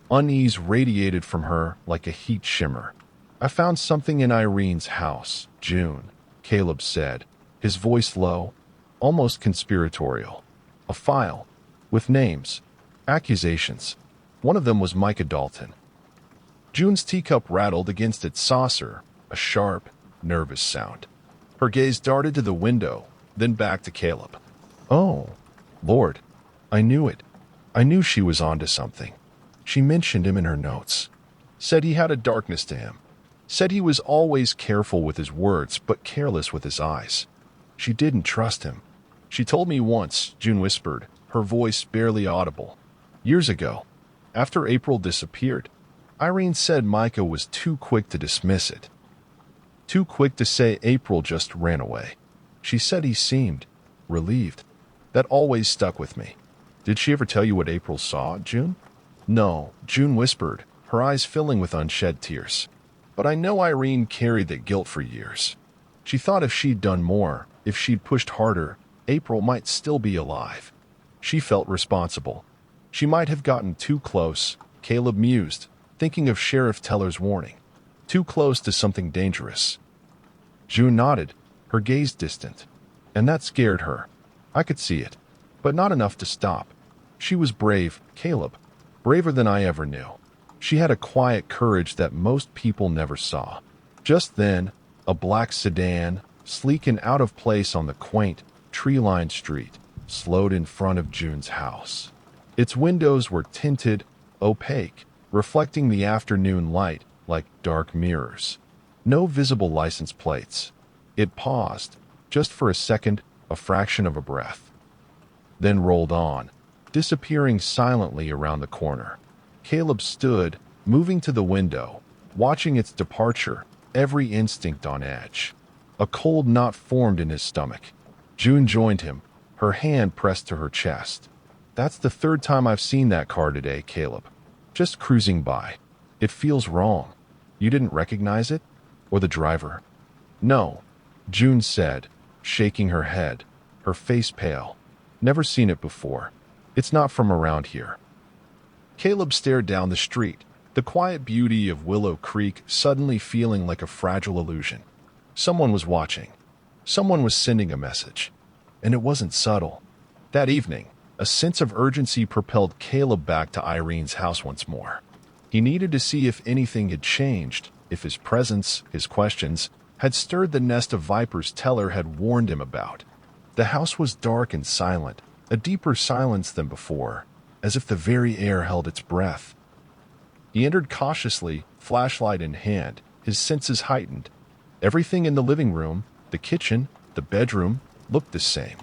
Unease radiated from her like a heat shimmer. I found something in Irene's house, June, Caleb said, his voice low, almost conspiratorial. A file, with names, accusations. One of them was Micah Dalton. June's teacup rattled against its saucer, a sharp, nervous sound. Her gaze darted to the window, then back to Caleb. Oh, Lord, I knew it. I knew she was onto something. She mentioned him in her notes. Said he had a darkness to him. Said he was always careful with his words, but careless with his eyes. She didn't trust him. She told me once, June whispered, her voice barely audible. Years ago, after April disappeared, Irene said Micah was too quick to dismiss it. Too quick to say April just ran away. She said he seemed relieved. That always stuck with me. Did she ever tell you what April saw, June? No, June whispered, her eyes filling with unshed tears. But I know Irene carried that guilt for years. She thought if she'd done more, if she'd pushed harder, April might still be alive. She felt responsible. She might have gotten too close, Caleb mused, thinking of Sheriff Teller's warning. Too close to something dangerous. June nodded, her gaze distant. And that scared her. I could see it, but not enough to stop. She was brave, Caleb, braver than I ever knew. She had a quiet courage that most people never saw. Just then, a black sedan, sleek and out of place on the quaint, tree-lined street, slowed in front of June's house. Its windows were tinted, opaque, reflecting the afternoon light like dark mirrors. No visible license plates. It paused, just for a second, a fraction of a breath. Then rolled on, disappearing silently around the corner. Caleb stood, moving to the window, watching its departure, every instinct on edge. A cold knot formed in his stomach. June joined him, her hand pressed to her chest. That's the third time I've seen that car today, Caleb. Just cruising by. It feels wrong. You didn't recognize it? Or the driver? No, June said, shaking her head, her face pale. Never seen it before. It's not from around here. Caleb stared down the street, the quiet beauty of Willow Creek suddenly feeling like a fragile illusion. Someone was watching. Someone was sending a message. And it wasn't subtle. That evening, a sense of urgency propelled Caleb back to Irene's house once more. He needed to see if anything had changed, if his presence, his questions, had stirred the nest of vipers Teller had warned him about. The house was dark and silent, a deeper silence than before, as if the very air held its breath. He entered cautiously, flashlight in hand, his senses heightened. Everything in the living room, the kitchen, the bedroom, looked the same,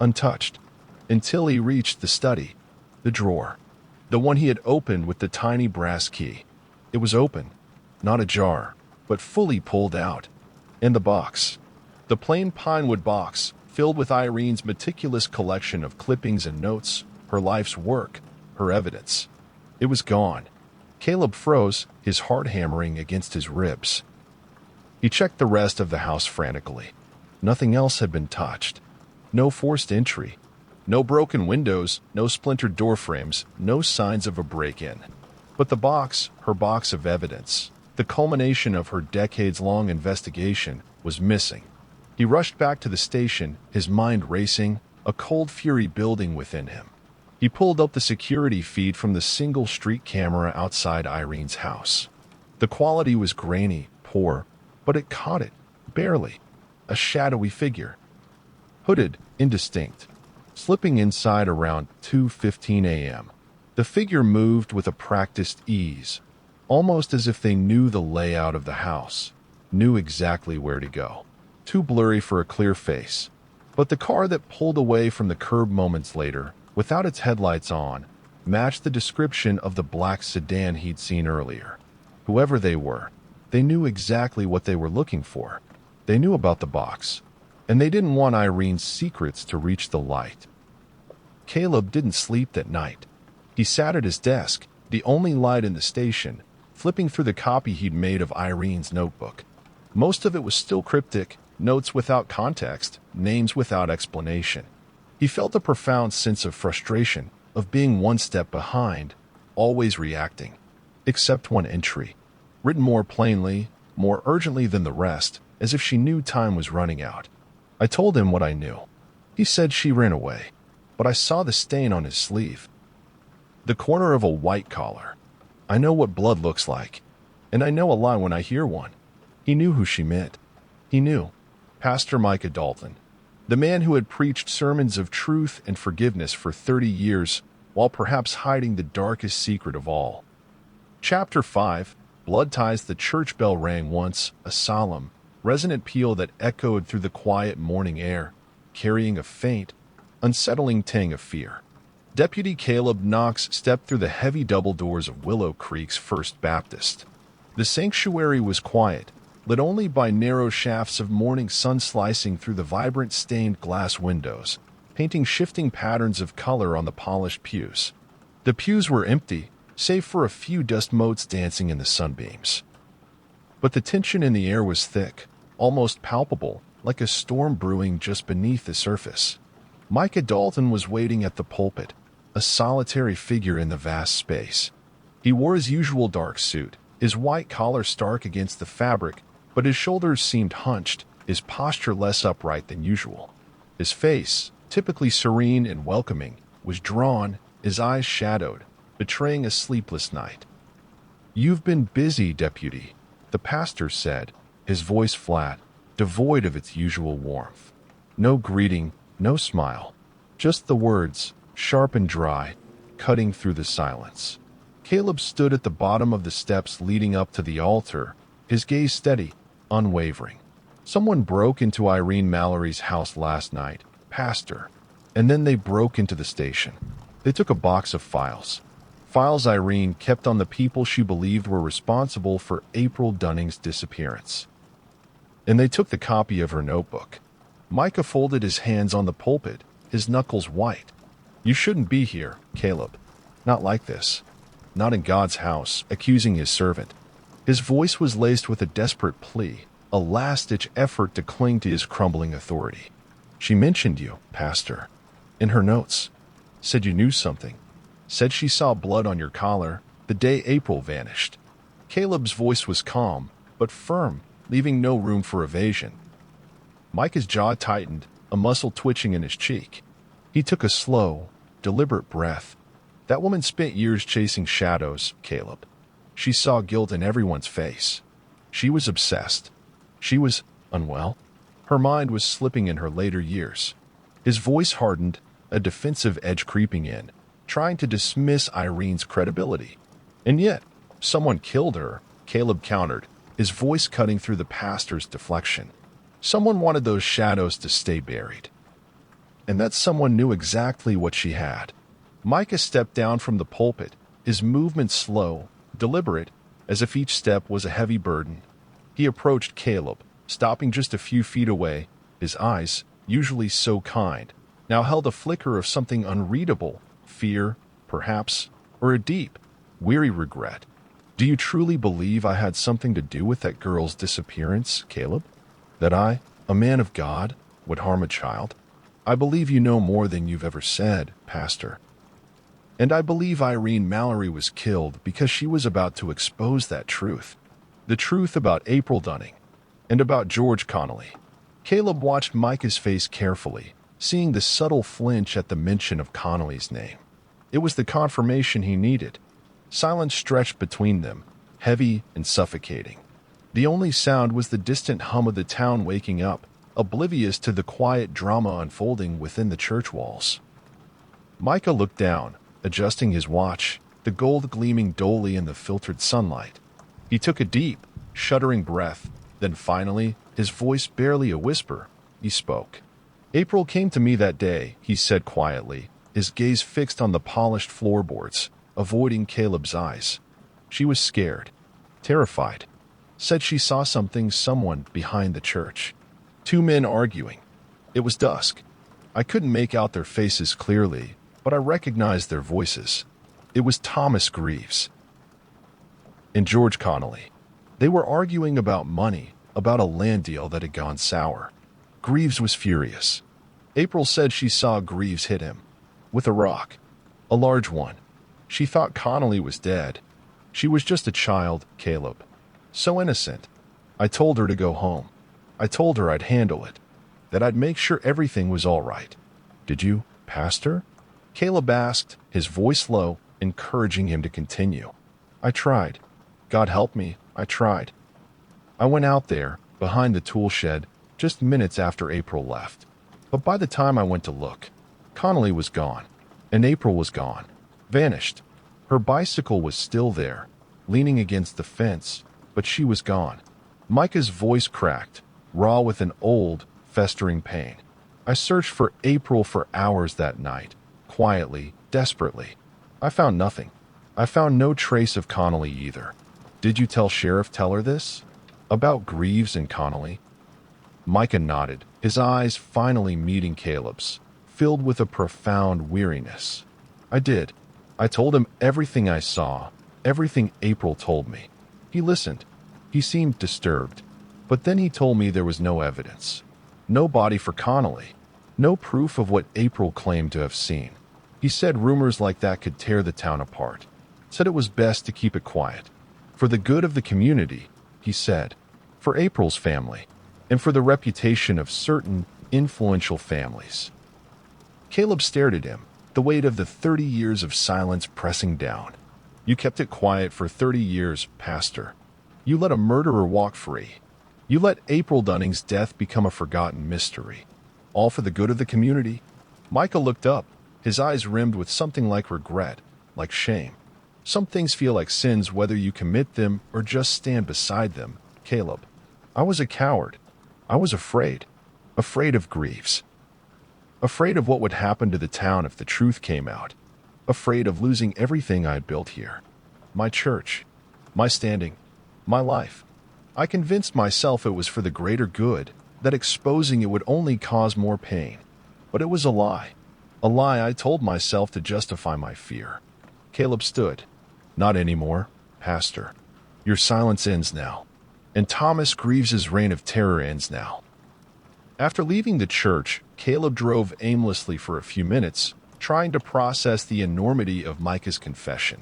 untouched, until he reached the study, the drawer, the one he had opened with the tiny brass key. It was open, not ajar, but fully pulled out. And the box, the plain pinewood box, filled with Irene's meticulous collection of clippings and notes, her life's work, her evidence. It was gone. Caleb froze, his heart hammering against his ribs. He checked the rest of the house frantically. Nothing else had been touched. No forced entry. No broken windows, no splintered door frames, no signs of a break-in. But the box, her box of evidence, the culmination of her decades-long investigation, was missing. He rushed back to the station, his mind racing, a cold fury building within him. He pulled up the security feed from the single street camera outside Irene's house. The quality was grainy, poor, but it caught it, barely. A shadowy figure. Hooded, indistinct. Slipping inside around 2:15 a.m. The figure moved with a practiced ease, almost as if they knew the layout of the house, knew exactly where to go. Too blurry for a clear face. But the car that pulled away from the curb moments later, without its headlights on, matched the description of the black sedan he'd seen earlier. Whoever they were, they knew exactly what they were looking for. They knew about the box, and they didn't want Irene's secrets to reach the light. Caleb didn't sleep that night. He sat at his desk, the only light in the station, flipping through the copy he'd made of Irene's notebook. Most of it was still cryptic, notes without context, names without explanation. He felt a profound sense of frustration, of being one step behind, always reacting. Except one entry, written more plainly, more urgently than the rest, as if she knew time was running out. I told him what I knew. He said she ran away, but I saw the stain on his sleeve. The corner of a white collar. I know what blood looks like, and I know a lie when I hear one. He knew who she meant. He knew. Pastor Micah Dalton, the man who had preached sermons of truth and forgiveness for 30 years, while perhaps hiding the darkest secret of all. Chapter 5, Blood Ties. The church bell rang once, a solemn, resonant peal that echoed through the quiet morning air, carrying a faint, unsettling tang of fear. Deputy Caleb Knox stepped through the heavy double doors of Willow Creek's First Baptist. The sanctuary was quiet, lit only by narrow shafts of morning sun slicing through the vibrant stained glass windows, painting shifting patterns of color on the polished pews. The pews were empty, save for a few dust motes dancing in the sunbeams. But the tension in the air was thick, almost palpable, like a storm brewing just beneath the surface. Micah Dalton was waiting at the pulpit, a solitary figure in the vast space. He wore his usual dark suit, his white collar stark against the fabric, but his shoulders seemed hunched, his posture less upright than usual. His face, typically serene and welcoming, was drawn, his eyes shadowed, betraying a sleepless night. "You've been busy, Deputy," the pastor said, his voice flat, devoid of its usual warmth. No greeting, no smile, just the words, sharp and dry, cutting through the silence. Caleb stood at the bottom of the steps leading up to the altar, his gaze steady, unwavering. "Someone broke into Irene Mallory's house last night, Pastor, and then they broke into the station. They took a box of files. Files Irene kept on the people she believed were responsible for April Dunning's disappearance. And they took the copy of her notebook." Micah folded his hands on the pulpit, his knuckles white. You shouldn't be here, Caleb. Not like this. Not in God's house, accusing his servant. His voice was laced with a desperate plea, a last-ditch effort to cling to his crumbling authority. She mentioned you, Pastor. In her notes. Said you knew something. Said she saw blood on your collar the day April vanished. Caleb's voice was calm, but firm, leaving no room for evasion. Micah's jaw tightened, a muscle twitching in his cheek. He took a slow, deliberate breath. That woman spent years chasing shadows, Caleb. She saw guilt in everyone's face. She was obsessed. She was unwell. Her mind was slipping in her later years. His voice hardened, a defensive edge creeping in, trying to dismiss Irene's credibility. And yet, someone killed her, Caleb countered, his voice cutting through the pastor's deflection. Someone wanted those shadows to stay buried. And that someone knew exactly what she had. Micah stepped down from the pulpit, his movement slow, deliberate, as if each step was a heavy burden. He approached Caleb, stopping just a few feet away. His eyes, usually so kind, now held a flicker of something unreadable, fear, perhaps, or a deep, weary regret. Do you truly believe I had something to do with that girl's disappearance, Caleb? That I, a man of God, would harm a child? I believe you know more than you've ever said, Pastor. And I believe Irene Mallory was killed because she was about to expose that truth. The truth about April Dunning, and about George Connolly. Caleb watched Micah's face carefully, seeing the subtle flinch at the mention of Connolly's name. It was the confirmation he needed. Silence stretched between them, heavy and suffocating. The only sound was the distant hum of the town waking up, oblivious to the quiet drama unfolding within the church walls. Micah looked down, adjusting his watch, the gold gleaming dully in the filtered sunlight. He took a deep, shuddering breath, then finally, his voice barely a whisper, he spoke. April came to me that day, he said quietly, his gaze fixed on the polished floorboards, avoiding Caleb's eyes. She was scared, terrified. Said she saw someone behind the church. Two men arguing. It was dusk. I couldn't make out their faces clearly, but I recognized their voices. It was Thomas Greaves and George Connolly. They were arguing about money, about a land deal that had gone sour. Greaves was furious. April said she saw Greaves hit him with a rock, a large one. She thought Connolly was dead. She was just a child, Caleb. So innocent. I told her to go home. I told her I'd handle it, that I'd make sure everything was all right. Did you, Pastor? Caleb asked, his voice low, encouraging him to continue. I tried. God help me, I tried. I went out there, behind the tool shed, just minutes after April left. But by the time I went to look, Connolly was gone, and April was gone, vanished. Her bicycle was still there, leaning against the fence, but she was gone. Micah's voice cracked, raw with an old, festering pain. I searched for April for hours that night, quietly, desperately. I found nothing. I found no trace of Connolly either. Did you tell Sheriff Teller this? About Greaves and Connolly? Micah nodded, his eyes finally meeting Caleb's, filled with a profound weariness. I did. I told him everything I saw, everything April told me. He listened. He seemed disturbed. But then he told me there was no evidence. No body for Connolly. No proof of what April claimed to have seen. He said rumors like that could tear the town apart. Said it was best to keep it quiet. For the good of the community, he said. For April's family. And for the reputation of certain influential families. Caleb stared at him, the weight of the 30 years of silence pressing down. You kept it quiet for 30 years, Pastor. You let a murderer walk free. You let April Dunning's death become a forgotten mystery. All for the good of the community. Micah looked up, his eyes rimmed with something like regret, like shame. Some things feel like sins whether you commit them or just stand beside them, Caleb. I was a coward. I was afraid. Afraid of Greaves. Afraid of what would happen to the town if the truth came out. Afraid of losing everything I had built here. My church. My standing. My life. I convinced myself it was for the greater good, that exposing it would only cause more pain. But it was a lie. A lie I told myself to justify my fear. Caleb stood. Not anymore, Pastor. Your silence ends now. And Thomas Greaves's reign of terror ends now. After leaving the church, Caleb drove aimlessly for a few minutes, trying to process the enormity of Micah's confession.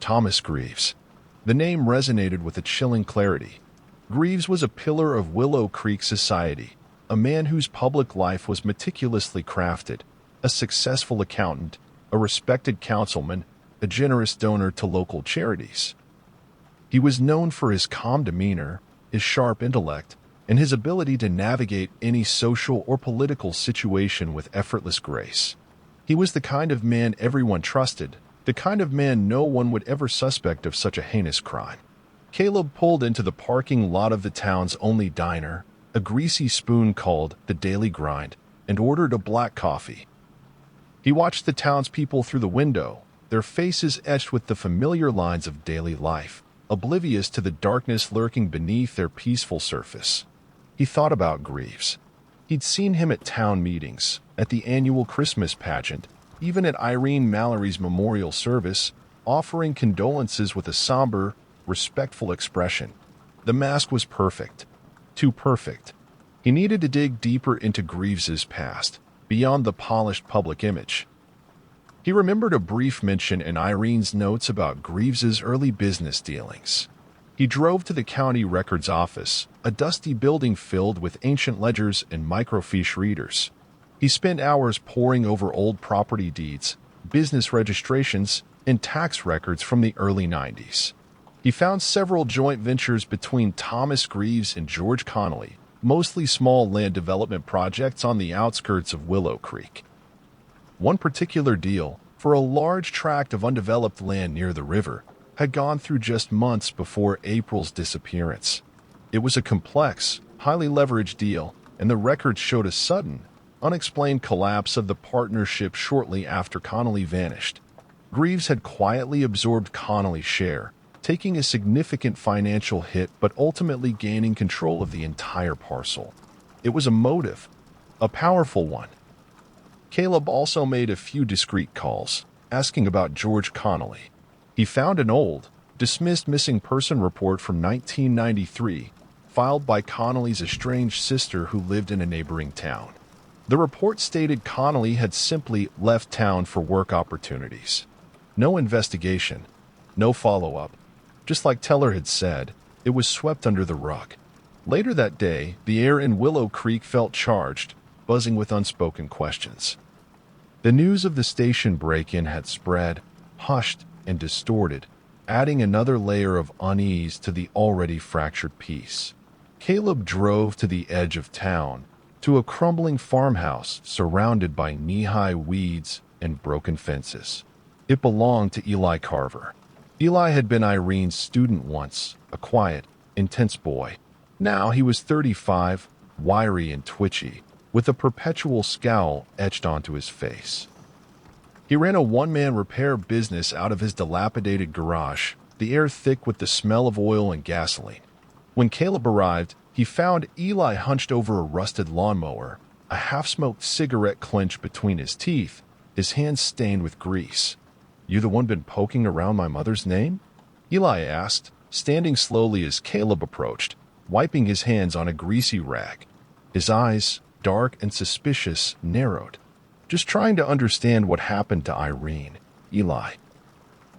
Thomas Greaves. The name resonated with a chilling clarity. Greaves was a pillar of Willow Creek society, a man whose public life was meticulously crafted, a successful accountant, a respected councilman, a generous donor to local charities. He was known for his calm demeanor, his sharp intellect, and his ability to navigate any social or political situation with effortless grace. He was the kind of man everyone trusted, the kind of man no one would ever suspect of such a heinous crime. Caleb pulled into the parking lot of the town's only diner, a greasy spoon called the Daily Grind, and ordered a black coffee. He watched the townspeople through the window, their faces etched with the familiar lines of daily life, oblivious to the darkness lurking beneath their peaceful surface. He thought about Greaves. He'd seen him at town meetings, at the annual Christmas pageant, even at Irene Mallory's memorial service, offering condolences with a somber, respectful expression. The mask was perfect. Too perfect. He needed to dig deeper into Greaves's past, beyond the polished public image. He remembered a brief mention in Irene's notes about Greaves's early business dealings. He drove to the county records office, a dusty building filled with ancient ledgers and microfiche readers. He spent hours poring over old property deeds, business registrations, and tax records from the early 90s. He found several joint ventures between Thomas Greaves and George Connolly, mostly small land development projects on the outskirts of Willow Creek. One particular deal, for a large tract of undeveloped land near the river, had gone through just months before April's disappearance. It was a complex, highly leveraged deal, and the records showed a sudden, unexplained collapse of the partnership shortly after Connolly vanished. Greaves had quietly absorbed Connolly's share, taking a significant financial hit but ultimately gaining control of the entire parcel. It was a motive, a powerful one. Caleb also made a few discreet calls, asking about George Connolly. He found an old, dismissed missing person report from 1993, filed by Connolly's estranged sister who lived in a neighboring town. The report stated Connolly had simply left town for work opportunities. No investigation, no follow-up. Just like Teller had said, it was swept under the rug. Later that day, the air in Willow Creek felt charged, buzzing with unspoken questions. The news of the station break-in had spread, hushed, and distorted, adding another layer of unease to the already fractured peace. Caleb drove to the edge of town, to a crumbling farmhouse surrounded by knee-high weeds and broken fences. It belonged to Eli Carver. Eli had been Irene's student once, a quiet, intense boy. Now he was 35, wiry and twitchy, with a perpetual scowl etched onto his face. He ran a one-man repair business out of his dilapidated garage, the air thick with the smell of oil and gasoline. When Caleb arrived, he found Eli hunched over a rusted lawnmower, a half-smoked cigarette clenched between his teeth, his hands stained with grease. "You the one been poking around my mother's name?" Eli asked, standing slowly as Caleb approached, wiping his hands on a greasy rag. His eyes, dark and suspicious, narrowed. "Just trying to understand what happened to Irene, Eli.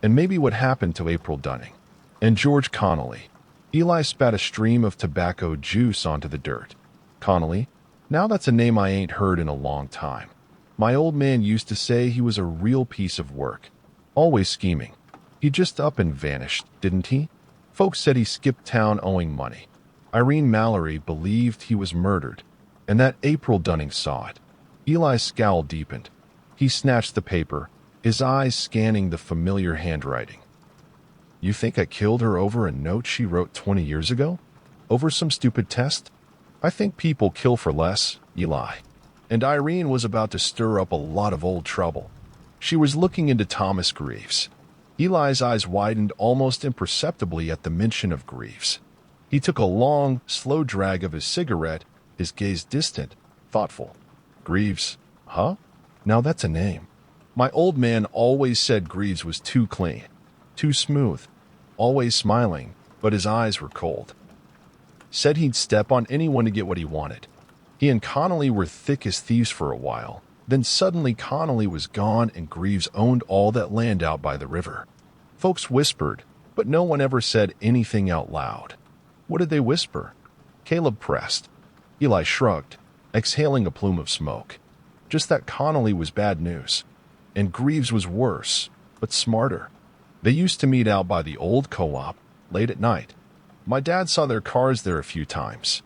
And maybe what happened to April Dunning. And George Connolly." Eli spat a stream of tobacco juice onto the dirt. "Connolly? Now that's a name I ain't heard in a long time. My old man used to say he was a real piece of work. Always scheming. He just up and vanished, didn't he? Folks said he skipped town owing money. Irene Mallory believed he was murdered, and that April Dunning saw it." Eli's scowl deepened. He snatched the paper, his eyes scanning the familiar handwriting. "You think I killed her over a note she wrote 20 years ago? Over some stupid test? I think people kill for less, Eli." And Irene was about to stir up a lot of old trouble. She was looking into Thomas Greaves. Eli's eyes widened almost imperceptibly at the mention of Greaves. He took a long, slow drag of his cigarette, his gaze distant, thoughtful. "Greaves, huh? Now that's a name. My old man always said Greaves was too clean, too smooth, always smiling, but his eyes were cold. Said he'd step on anyone to get what he wanted. He and Connolly were thick as thieves for a while. Then suddenly Connolly was gone and Greaves owned all that land out by the river. Folks whispered, but no one ever said anything out loud. What did they whisper? Caleb pressed. Eli shrugged, exhaling a plume of smoke. Just that Connolly was bad news. And Greaves was worse, but smarter. They used to meet out by the old co-op, late at night. My dad saw their cars there a few times.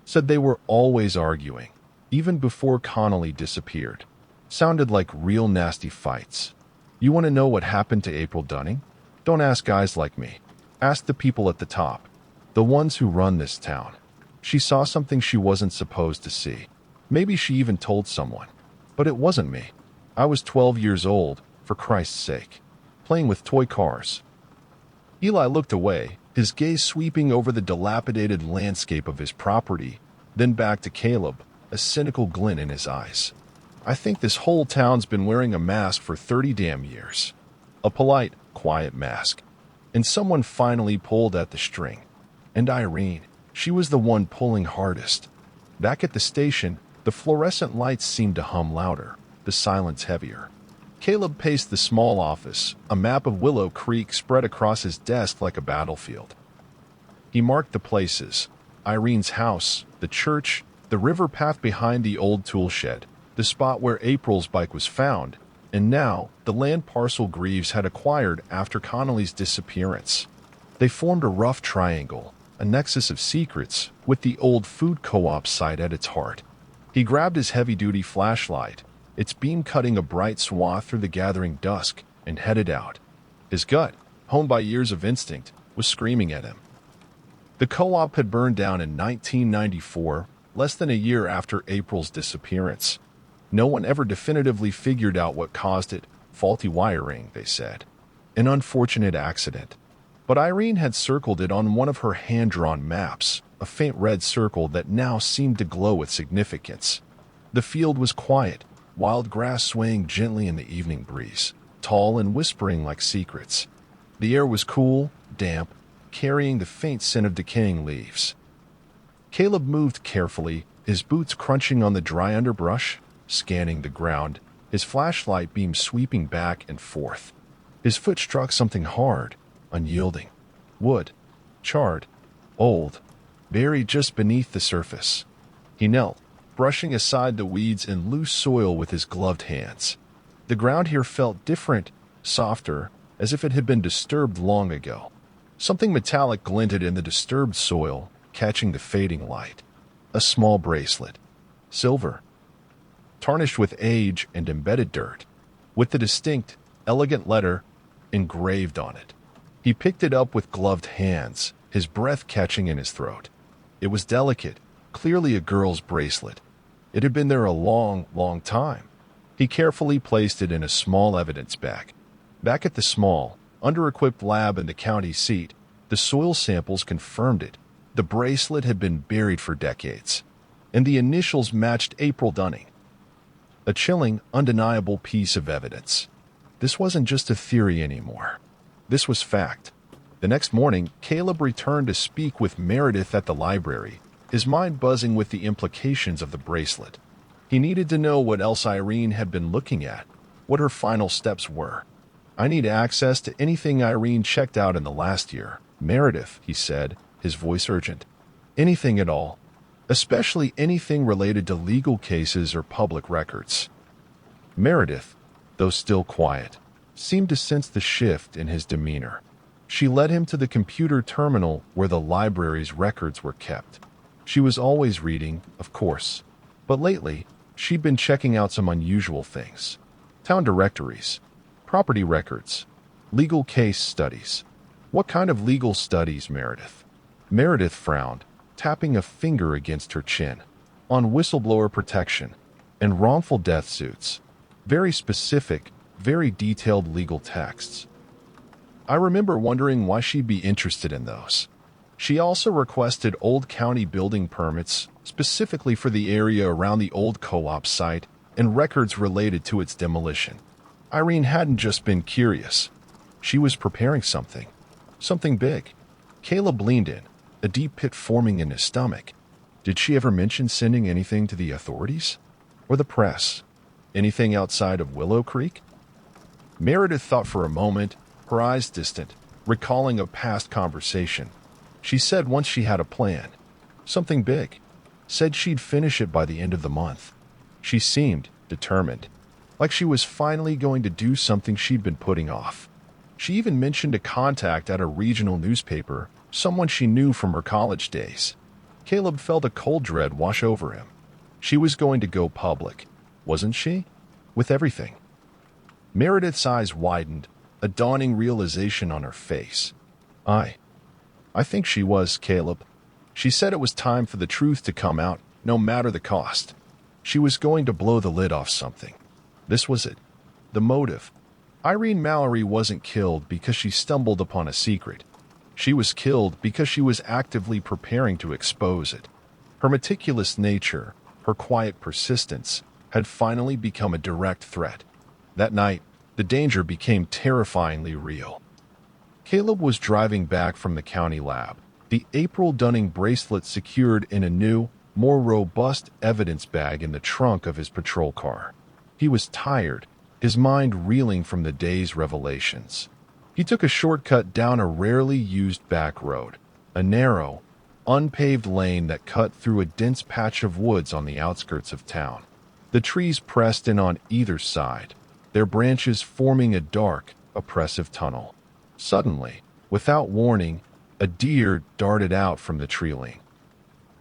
Said they were always arguing, even before Connolly disappeared. Sounded like real nasty fights. You want to know what happened to April Dunning? Don't ask guys like me. Ask the people at the top, the ones who run this town. She saw something she wasn't supposed to see. Maybe she even told someone. But it wasn't me. I was 12 years old, for Christ's sake, playing with toy cars. Eli looked away, his gaze sweeping over the dilapidated landscape of his property, then back to Caleb, a cynical glint in his eyes. I think this whole town's been wearing a mask for 30 damn years. A polite, quiet mask. And someone finally pulled at the string. And Irene, she was the one pulling hardest. Back at the station, the fluorescent lights seemed to hum louder, the silence heavier. Caleb paced the small office, a map of Willow Creek spread across his desk like a battlefield. He marked the places: Irene's house, the church, the river path behind the old tool shed, the spot where April's bike was found, and now the land parcel Greaves had acquired after Connolly's disappearance. They formed a rough triangle, a nexus of secrets, with the old food co-op site at its heart. He grabbed his heavy-duty flashlight, its beam cutting a bright swath through the gathering dusk, and headed out. His gut, honed by years of instinct, was screaming at him. The co-op had burned down in 1994, less than a year after April's disappearance. No one ever definitively figured out what caused it. Faulty wiring, they said. An unfortunate accident. But Irene had circled it on one of her hand-drawn maps, a faint red circle that now seemed to glow with significance. The field was quiet, wild grass swaying gently in the evening breeze, tall and whispering like secrets. The air was cool, damp, carrying the faint scent of decaying leaves. Caleb moved carefully, his boots crunching on the dry underbrush, scanning the ground, his flashlight beam sweeping back and forth. His foot struck something hard, unyielding. Wood. Charred. Old. Buried just beneath the surface. He knelt, brushing aside the weeds and loose soil with his gloved hands. The ground here felt different, softer, as if it had been disturbed long ago. Something metallic glinted in the disturbed soil, catching the fading light. A small bracelet. Silver. Tarnished with age and embedded dirt, with the distinct, elegant letter engraved on it. He picked it up with gloved hands, his breath catching in his throat. It was delicate, clearly a girl's bracelet. It had been there a long, long time. He carefully placed it in a small evidence bag. Back at the small, under-equipped lab in the county seat, the soil samples confirmed it. The bracelet had been buried for decades, and the initials matched April Dunning. A chilling, undeniable piece of evidence. This wasn't just a theory anymore. This was fact. The next morning, Caleb returned to speak with Meredith at the library, his mind buzzing with the implications of the bracelet. He needed to know what else Irene had been looking at, what her final steps were. I need access to anything Irene checked out in the last year. Meredith, he said, his voice urgent. Anything at all. Especially anything related to legal cases or public records. Meredith, though still quiet, seemed to sense the shift in his demeanor. She led him to the computer terminal where the library's records were kept. She was always reading, of course, but lately she'd been checking out some unusual things. Town directories, property records, legal case studies. What kind of legal studies, Meredith? Meredith frowned, tapping a finger against her chin. On whistleblower protection and wrongful death suits. Very specific, very detailed legal texts. I remember wondering why she'd be interested in those. She also requested old county building permits, specifically for the area around the old co-op site, and records related to its demolition. Irene hadn't just been curious. She was preparing something. Something big. Caleb leaned in, a deep pit forming in his stomach. Did she ever mention sending anything to the authorities? Or the press? Anything outside of Willow Creek? Meredith thought for a moment, her eyes distant, recalling a past conversation. She said once she had a plan. Something big. Said she'd finish it by the end of the month. She seemed determined, like she was finally going to do something she'd been putting off. She even mentioned a contact at a regional newspaper, someone she knew from her college days. Caleb felt a cold dread wash over him. She was going to go public, wasn't she? With everything. Meredith's eyes widened, a dawning realization on her face. I think she was, Caleb. She said it was time for the truth to come out, no matter the cost. She was going to blow the lid off something. This was it. The motive. Irene Mallory wasn't killed because she stumbled upon a secret. She was killed because she was actively preparing to expose it. Her meticulous nature, her quiet persistence, had finally become a direct threat. That night, the danger became terrifyingly real. Caleb was driving back from the county lab, the April Dunning bracelet secured in a new, more robust evidence bag in the trunk of his patrol car. He was tired, his mind reeling from the day's revelations. He took a shortcut down a rarely used back road, a narrow, unpaved lane that cut through a dense patch of woods on the outskirts of town. The trees pressed in on either side, their branches forming a dark, oppressive tunnel. Suddenly, without warning, a deer darted out from the tree line.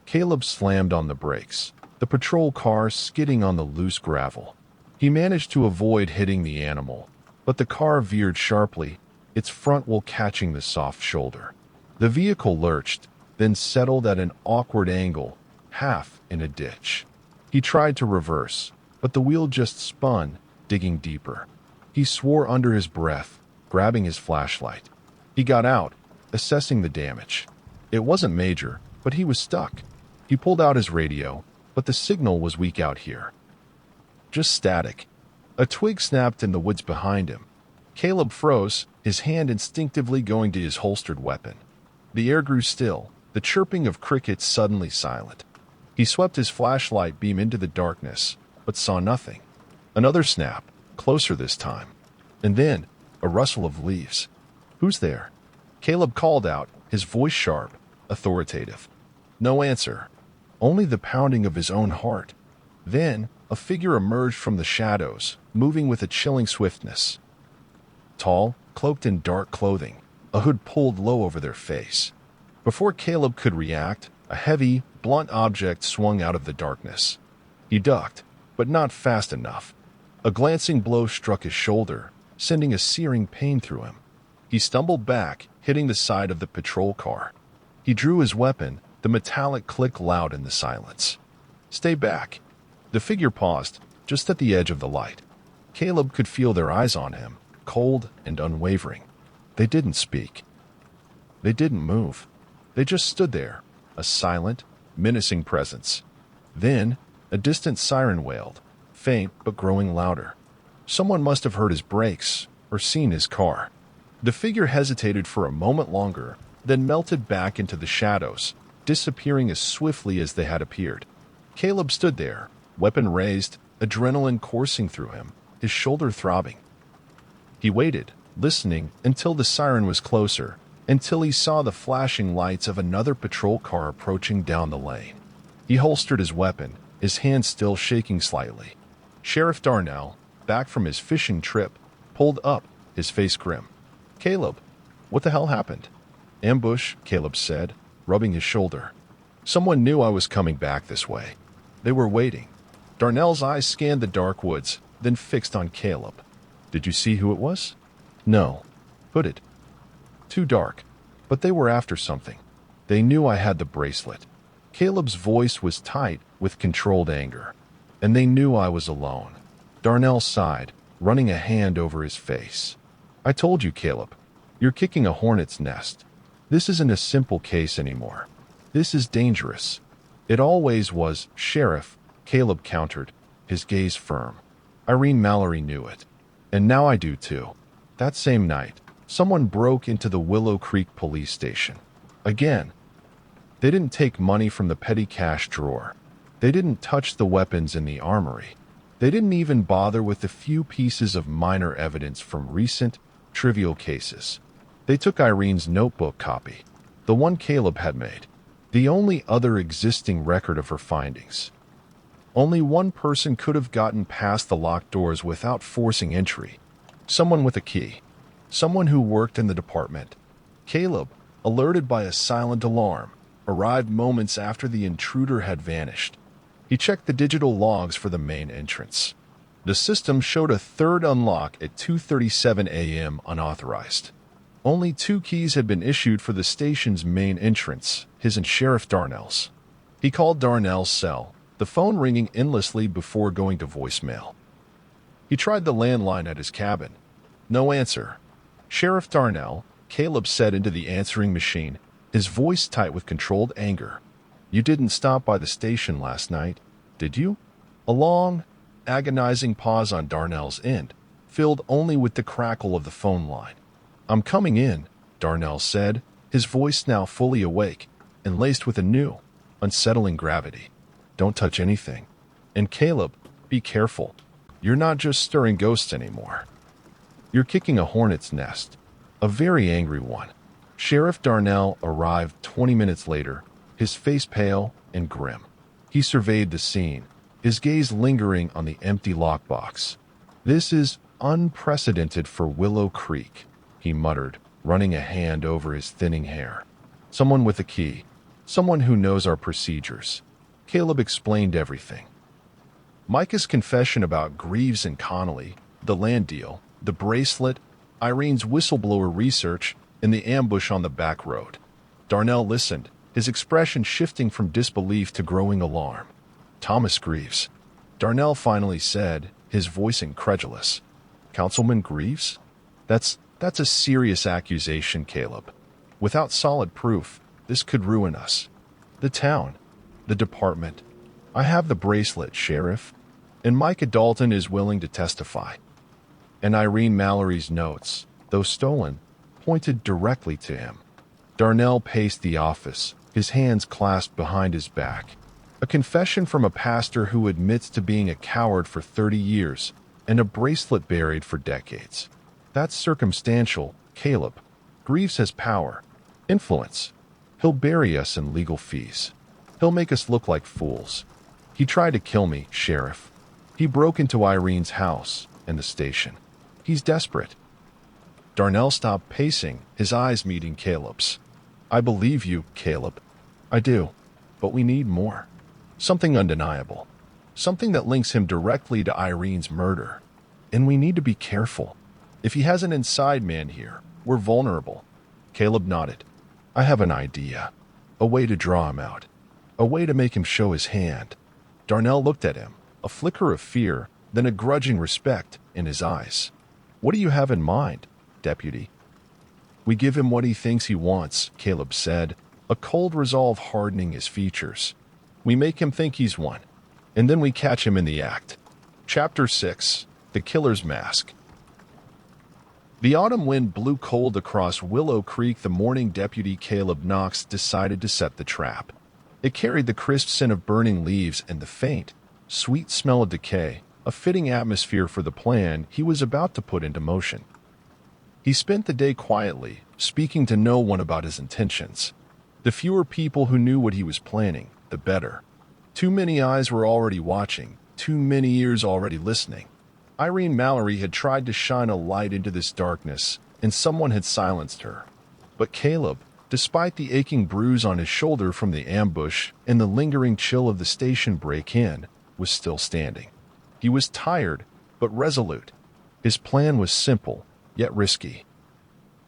Caleb slammed on the brakes, the patrol car skidding on the loose gravel. He managed to avoid hitting the animal, but the car veered sharply, its front wheel catching the soft shoulder. The vehicle lurched, then settled at an awkward angle, half in a ditch. He tried to reverse, but the wheel just spun, digging deeper. He swore under his breath, grabbing his flashlight. He got out, assessing the damage. It wasn't major, but he was stuck. He pulled out his radio, but the signal was weak out here. Just static. A twig snapped in the woods behind him. Caleb froze, his hand instinctively going to his holstered weapon. The air grew still, the chirping of crickets suddenly silent. He swept his flashlight beam into the darkness, but saw nothing. Another snap, closer this time. And then, a rustle of leaves. Who's there? Caleb called out, his voice sharp, authoritative. No answer. Only the pounding of his own heart. Then, a figure emerged from the shadows, moving with a chilling swiftness. Tall, cloaked in dark clothing, a hood pulled low over their face. Before Caleb could react, a heavy, blunt object swung out of the darkness. He ducked, but not fast enough. A glancing blow struck his shoulder, sending a searing pain through him. He stumbled back, hitting the side of the patrol car. He drew his weapon, the metallic click loud in the silence. Stay back. The figure paused, just at the edge of the light. Caleb could feel their eyes on him, cold and unwavering. They didn't speak. They didn't move. They just stood there, a silent, menacing presence. Then, a distant siren wailed, faint but growing louder. Someone must have heard his brakes or seen his car. The figure hesitated for a moment longer, then melted back into the shadows, disappearing as swiftly as they had appeared. Caleb stood there, weapon raised, adrenaline coursing through him, his shoulder throbbing. He waited, listening until the siren was closer, until he saw the flashing lights of another patrol car approaching down the lane. He holstered his weapon, his hand still shaking slightly. Sheriff Darnell, back from his fishing trip, pulled up, his face grim. Caleb, what the hell happened? Ambush, Caleb said, rubbing his shoulder. Someone knew I was coming back this way. They were waiting. Darnell's eyes scanned the dark woods, then fixed on Caleb. Did you see who it was? No. Hooded. Too dark. But they were after something. They knew I had the bracelet. Caleb's voice was tight with controlled anger. And they knew I was alone. Darnell sighed, running a hand over his face. I told you, Caleb. You're kicking a hornet's nest. This isn't a simple case anymore. This is dangerous. It always was, Sheriff, Caleb countered, his gaze firm. Irene Mallory knew it. And now I do too. That same night, someone broke into the Willow Creek police station. Again. They didn't take money from the petty cash drawer. They didn't touch the weapons in the armory. They didn't even bother with the few pieces of minor evidence from recent, trivial cases. They took Irene's notebook copy, the one Caleb had made, the only other existing record of her findings. Only one person could have gotten past the locked doors without forcing entry. Someone with a key. Someone who worked in the department. Caleb, alerted by a silent alarm, arrived moments after the intruder had vanished. He checked the digital logs for the main entrance. The system showed a third unlock at 2:37 a.m. unauthorized. Only 2 keys had been issued for the station's main entrance, his and Sheriff Darnell's. He called Darnell's cell, the phone ringing endlessly before going to voicemail. He tried the landline at his cabin. No answer. Sheriff Darnell, Caleb said into the answering machine, his voice tight with controlled anger. You didn't stop by the station last night, did you? A long, agonizing pause on Darnell's end, filled only with the crackle of the phone line. I'm coming in, Darnell said, his voice now fully awake and laced with a new, unsettling gravity. Don't touch anything. And Caleb, be careful. You're not just stirring ghosts anymore. You're kicking a hornet's nest, a very angry one. Sheriff Darnell arrived 20 minutes later, his face pale and grim. He surveyed the scene, his gaze lingering on the empty lockbox. This is unprecedented for Willow Creek, he muttered, running a hand over his thinning hair. Someone with a key. Someone who knows our procedures. Caleb explained everything. Micah's confession about Greaves and Connolly, the land deal, the bracelet, Irene's whistleblower research, and the ambush on the back road. Darnell listened, his expression shifting from disbelief to growing alarm. Thomas Greaves. Darnell finally said, his voice incredulous. Councilman Greaves? That's a serious accusation, Caleb. Without solid proof, this could ruin us. The town. The department. I have the bracelet, Sheriff. And Micah Dalton is willing to testify. And Irene Mallory's notes, though stolen, pointed directly to him. Darnell paced the office, his hands clasped behind his back. A confession from a pastor who admits to being a coward for 30 years and a bracelet buried for decades. That's circumstantial, Caleb. Greaves has power, influence. He'll bury us in legal fees. He'll make us look like fools. He tried to kill me, Sheriff. He broke into Irene's house and the station. He's desperate. Darnell stopped pacing, his eyes meeting Caleb's. I believe you, Caleb. I do. But we need more. Something undeniable. Something that links him directly to Irene's murder. And we need to be careful. If he has an inside man here, we're vulnerable. Caleb nodded. I have an idea. A way to draw him out. A way to make him show his hand. Darnell looked at him, a flicker of fear, then a grudging respect in his eyes. What do you have in mind, Deputy? We give him what he thinks he wants, Caleb said, a cold resolve hardening his features. We make him think he's one, and then we catch him in the act. Chapter 6. The Killer's Mask. The autumn wind blew cold across Willow Creek the morning Deputy Caleb Knox decided to set the trap. It carried the crisp scent of burning leaves and the faint, sweet smell of decay, a fitting atmosphere for the plan he was about to put into motion. He spent the day quietly, speaking to no one about his intentions. The fewer people who knew what he was planning, the better. Too many eyes were already watching, too many ears already listening. Irene Mallory had tried to shine a light into this darkness, and someone had silenced her. But Caleb, despite the aching bruise on his shoulder from the ambush and the lingering chill of the station break-in, was still standing. He was tired, but resolute. His plan was simple, yet risky.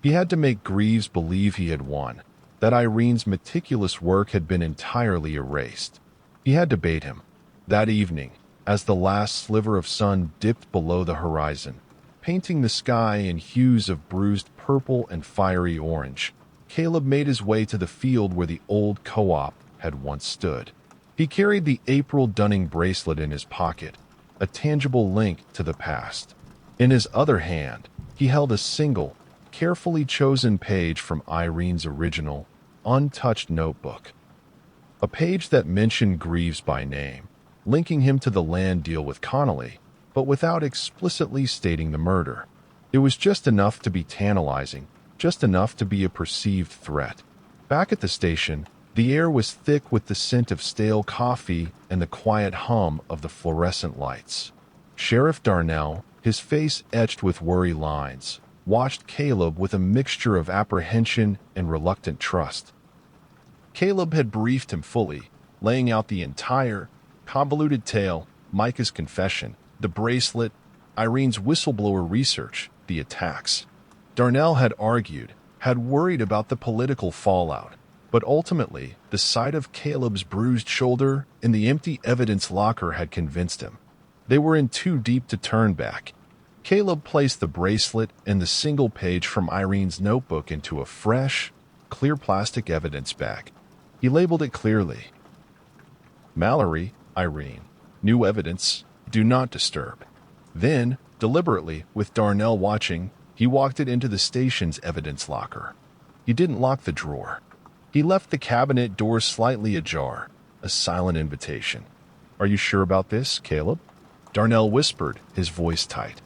He had to make Greaves believe he had won, that Irene's meticulous work had been entirely erased. He had to bait him. That evening, as the last sliver of sun dipped below the horizon, painting the sky in hues of bruised purple and fiery orange, Caleb made his way to the field where the old co-op had once stood. He carried the April Dunning bracelet in his pocket, a tangible link to the past. In his other hand, he held a single, carefully chosen page from Irene's original, untouched notebook. A page that mentioned Greaves by name, linking him to the land deal with Connolly, but without explicitly stating the murder. It was just enough to be tantalizing, just enough to be a perceived threat. Back at the station, the air was thick with the scent of stale coffee and the quiet hum of the fluorescent lights. Sheriff Darnell, his face etched with worry lines, watched Caleb with a mixture of apprehension and reluctant trust. Caleb had briefed him fully, laying out the entire, convoluted tale, Micah's confession, the bracelet, Irene's whistleblower research, the attacks. Darnell had argued, had worried about the political fallout, but ultimately, the sight of Caleb's bruised shoulder and the empty evidence locker had convinced him. They were in too deep to turn back. Caleb placed the bracelet and the single page from Irene's notebook into a fresh, clear plastic evidence bag. He labeled it clearly. Mallory, Irene. New evidence. Do not disturb. Then, deliberately, with Darnell watching, he walked it into the station's evidence locker. He didn't lock the drawer. He left the cabinet door slightly ajar, a silent invitation. Are you sure about this, Caleb? Darnell whispered, his voice tight.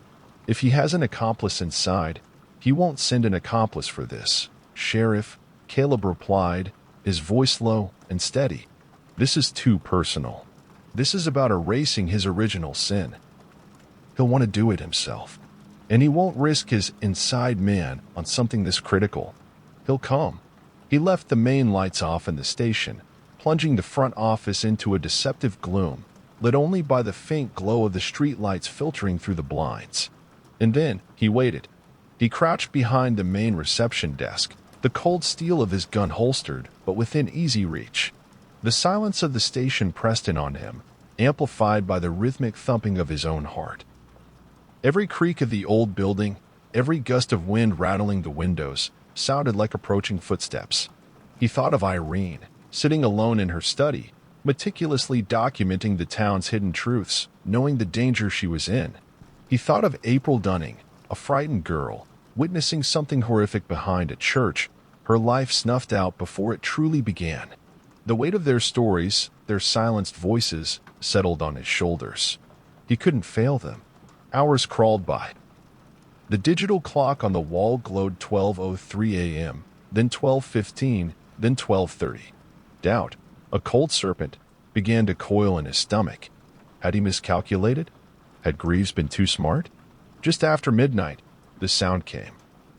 If he has an accomplice inside, he won't send an accomplice for this. Sheriff, Caleb replied, his voice low and steady. This is too personal. This is about erasing his original sin. He'll want to do it himself. And he won't risk his inside man on something this critical. He'll come. He left the main lights off in the station, plunging the front office into a deceptive gloom, lit only by the faint glow of the street lights filtering through the blinds. And then he waited. He crouched behind the main reception desk, the cold steel of his gun holstered, but within easy reach. The silence of the station pressed in on him, amplified by the rhythmic thumping of his own heart. Every creak of the old building, every gust of wind rattling the windows, sounded like approaching footsteps. He thought of Irene, sitting alone in her study, meticulously documenting the town's hidden truths, knowing the danger she was in. He thought of April Dunning, a frightened girl, witnessing something horrific behind a church, her life snuffed out before it truly began. The weight of their stories, their silenced voices, settled on his shoulders. He couldn't fail them. Hours crawled by. The digital clock on the wall glowed 12:03 a.m., then 12:15, then 12:30. Doubt, a cold serpent, began to coil in his stomach. Had he miscalculated? Had Greaves been too smart? Just after midnight, the sound came.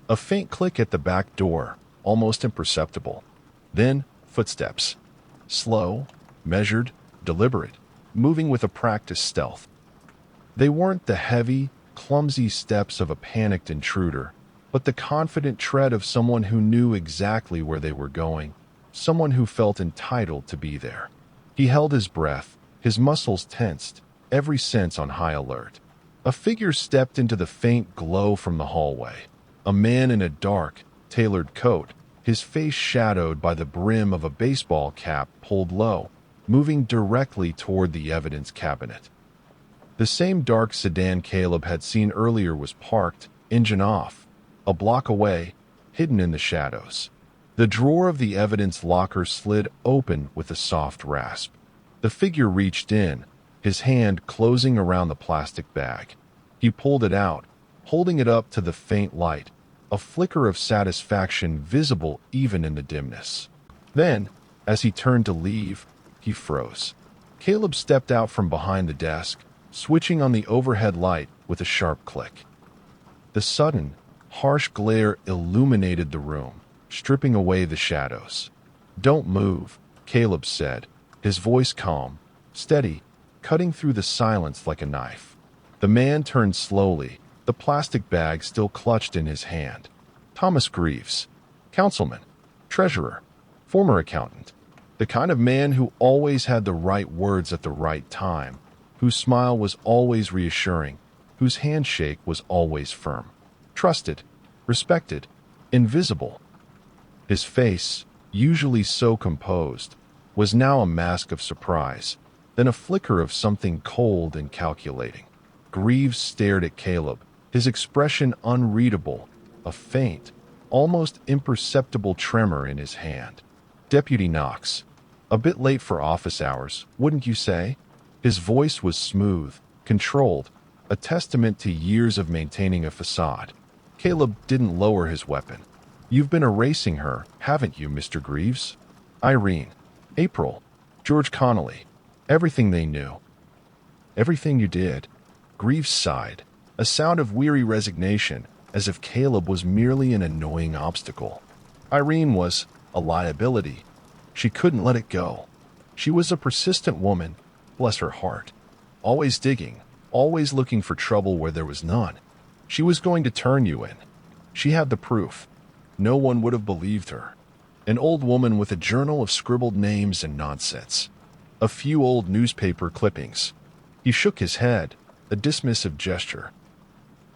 A faint click at the back door, almost imperceptible. Then, footsteps. Slow, measured, deliberate, moving with a practiced stealth. They weren't the heavy, clumsy steps of a panicked intruder, but the confident tread of someone who knew exactly where they were going, someone who felt entitled to be there. He held his breath, his muscles tensed, every sense on high alert. A figure stepped into the faint glow from the hallway. A man in a dark, tailored coat, his face shadowed by the brim of a baseball cap pulled low, moving directly toward the evidence cabinet. The same dark sedan Caleb had seen earlier was parked, engine off, a block away, hidden in the shadows. The drawer of the evidence locker slid open with a soft rasp. The figure reached in, his hand closing around the plastic bag. He pulled it out, holding it up to the faint light, a flicker of satisfaction visible even in the dimness. Then, as he turned to leave, he froze. Caleb stepped out from behind the desk, switching on the overhead light with a sharp click. The sudden, harsh glare illuminated the room, stripping away the shadows. "Don't move," Caleb said, his voice calm, steady, cutting through the silence like a knife. The man turned slowly, the plastic bag still clutched in his hand. Thomas Greaves, councilman, treasurer, former accountant, the kind of man who always had the right words at the right time, whose smile was always reassuring, whose handshake was always firm. Trusted, respected, invisible. His face, usually so composed, was now a mask of surprise, then a flicker of something cold and calculating. Greaves stared at Caleb, his expression unreadable, a faint, almost imperceptible tremor in his hand. Deputy Knox. A bit late for office hours, wouldn't you say? His voice was smooth, controlled, a testament to years of maintaining a facade. Caleb didn't lower his weapon. You've been erasing her, haven't you, Mr. Greaves? Irene. April. George Connolly. Everything they knew. Everything you did. Greaves sighed, a sound of weary resignation, as if Caleb was merely an annoying obstacle. Irene was a liability. She couldn't let it go. She was a persistent woman, bless her heart. Always digging, always looking for trouble where there was none. She was going to turn you in. She had the proof. No one would have believed her. An old woman with a journal of scribbled names and nonsense. A few old newspaper clippings. He shook his head, a dismissive gesture.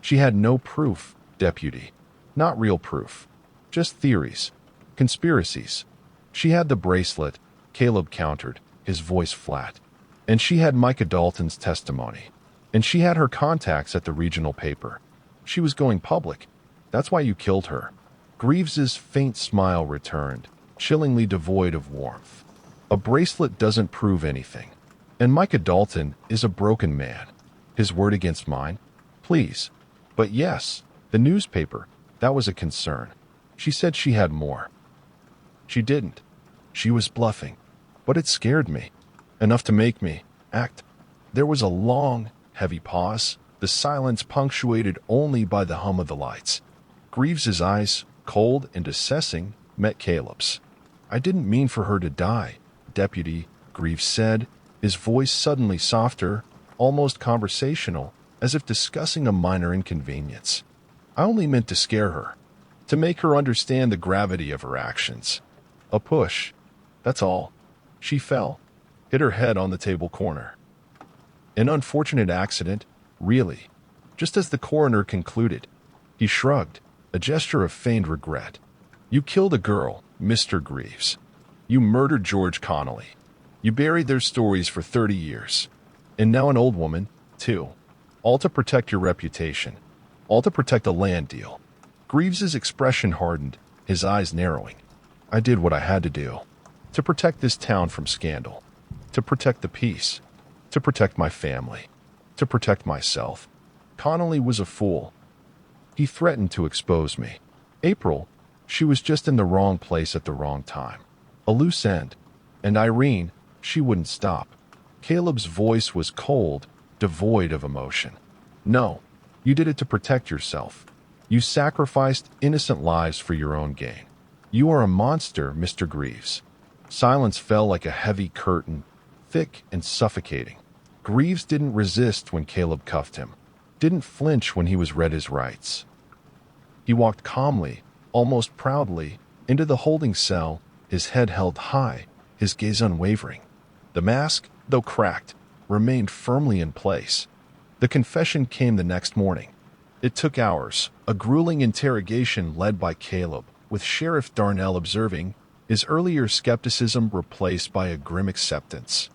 She had no proof, Deputy. Not real proof. Just theories. Conspiracies. She had the bracelet, Caleb countered, his voice flat. And she had Micah Dalton's testimony. And she had her contacts at the regional paper. She was going public. That's why you killed her. Greaves's faint smile returned, chillingly devoid of warmth. A bracelet doesn't prove anything. And Micah Dalton is a broken man. His word against mine? Please. But yes, the newspaper, that was a concern. She said she had more. She didn't. She was bluffing. But it scared me. Enough to make me act. There was a long, heavy pause, the silence punctuated only by the hum of the lights. Greaves's eyes, cold and assessing, met Caleb's. I didn't mean for her to die, Deputy, Greaves said, his voice suddenly softer, almost conversational, as if discussing a minor inconvenience. I only meant to scare her, to make her understand the gravity of her actions. A push. That's all. She fell, hit her head on the table corner. An unfortunate accident, really. Just as the coroner concluded, he shrugged, a gesture of feigned regret. You killed a girl, Mr. Greaves. You murdered George Connolly. You buried their stories for 30 years. And now an old woman, too. All to protect your reputation. All to protect a land deal. Greaves's expression hardened, his eyes narrowing. I did what I had to do. To protect this town from scandal. To protect the peace. To protect my family. To protect myself. Connolly was a fool. He threatened to expose me. April, she was just in the wrong place at the wrong time. A loose end. And Irene, she wouldn't stop. Caleb's voice was cold, devoid of emotion. No, you did it to protect yourself. You sacrificed innocent lives for your own gain. You are a monster, Mr. Greaves. Silence fell like a heavy curtain, thick and suffocating. Greaves didn't resist when Caleb cuffed him, didn't flinch when he was read his rights. He walked calmly, almost proudly, into the holding cell, his head held high, his gaze unwavering. The mask, though cracked, remained firmly in place. The confession came the next morning. It took hours, a grueling interrogation led by Caleb, with Sheriff Darnell observing, his earlier skepticism replaced by a grim acceptance.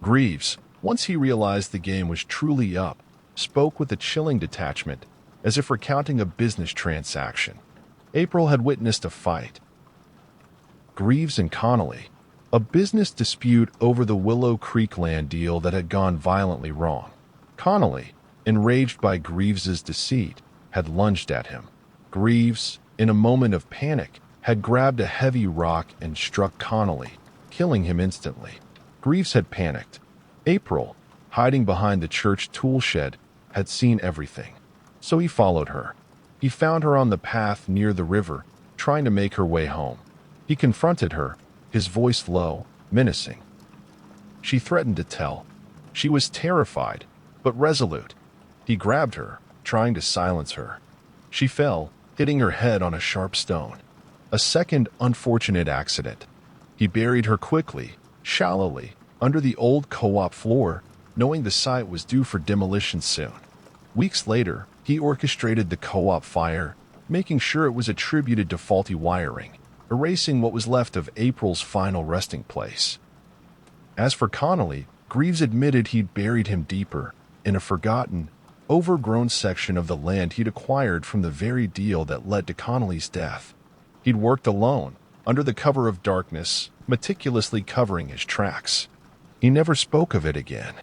Greaves, once he realized the game was truly up, spoke with a chilling detachment, as if recounting a business transaction. April had witnessed a fight. Greaves and Connolly, a business dispute over the Willow Creek land deal that had gone violently wrong. Connolly, enraged by Greaves's deceit, had lunged at him. Greaves, in a moment of panic, had grabbed a heavy rock and struck Connolly, killing him instantly. Greaves had panicked. April, hiding behind the church tool shed, had seen everything. So he followed her. He found her on the path near the river, trying to make her way home. He confronted her, his voice low, menacing. She threatened to tell. She was terrified, but resolute. He grabbed her, trying to silence her. She fell, hitting her head on a sharp stone. A second unfortunate accident. He buried her quickly, shallowly, under the old co-op floor, knowing the site was due for demolition soon. Weeks later, he orchestrated the co-op fire, making sure it was attributed to faulty wiring, erasing what was left of April's final resting place. As for Connolly, Greaves admitted he'd buried him deeper, in a forgotten, overgrown section of the land he'd acquired from the very deal that led to Connolly's death. He'd worked alone, under the cover of darkness, meticulously covering his tracks. He never spoke of it again.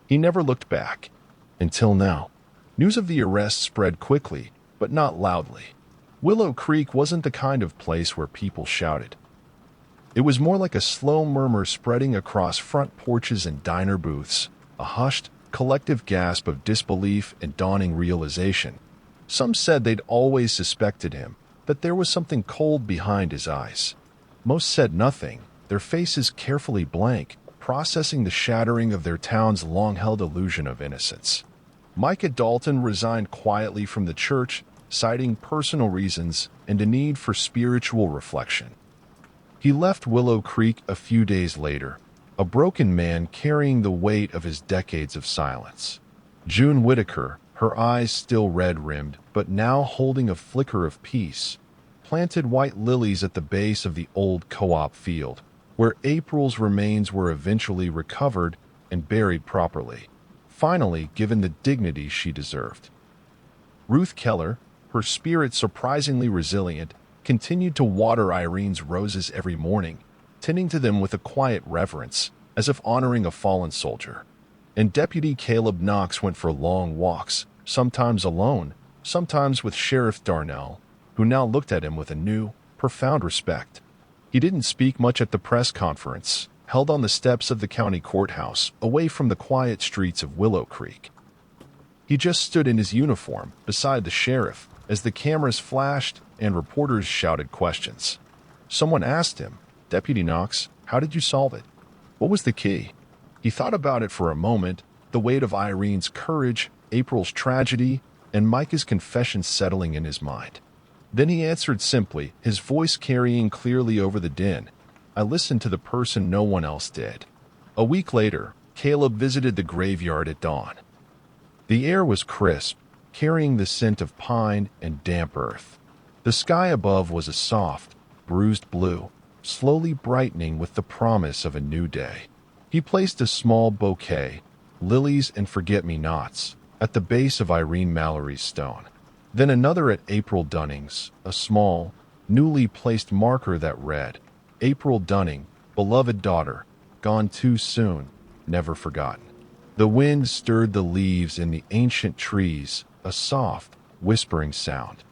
He never looked back. Until now. News of the arrest spread quickly, but not loudly. Willow Creek wasn't the kind of place where people shouted. It was more like a slow murmur spreading across front porches and diner booths, a hushed, collective gasp of disbelief and dawning realization. Some said they'd always suspected him, that there was something cold behind his eyes. Most said nothing, their faces carefully blank, processing the shattering of their town's long-held illusion of innocence. Micah Dalton resigned quietly from the church, citing personal reasons and a need for spiritual reflection. He left Willow Creek a few days later, a broken man carrying the weight of his decades of silence. June Whitaker, her eyes still red-rimmed, but now holding a flicker of peace, planted white lilies at the base of the old co-op field, where April's remains were eventually recovered and buried properly, finally given the dignity she deserved. Ruth Keller, her spirit surprisingly resilient, continued to water Irene's roses every morning, tending to them with a quiet reverence, as if honoring a fallen soldier. And Deputy Caleb Knox went for long walks, sometimes alone, sometimes with Sheriff Darnell, who now looked at him with a new, profound respect. He didn't speak much at the press conference, held on the steps of the county courthouse, away from the quiet streets of Willow Creek. He just stood in his uniform, beside the sheriff, as the cameras flashed and reporters shouted questions. Someone asked him, "Deputy Knox, how did you solve it? What was the key?" He thought about it for a moment, the weight of Irene's courage, April's tragedy, and Micah's confession settling in his mind. Then he answered simply, his voice carrying clearly over the din, "I listened to the person no one else did." A week later, Caleb visited the graveyard at dawn. The air was crisp, carrying the scent of pine and damp earth. The sky above was a soft, bruised blue, slowly brightening with the promise of a new day. He placed a small bouquet, lilies and forget-me-nots, at the base of Irene Mallory's stone. Then another at April Dunning's, a small, newly placed marker that read, "April Dunning, beloved daughter, gone too soon, never forgotten." The wind stirred the leaves in the ancient trees, a soft, whispering sound.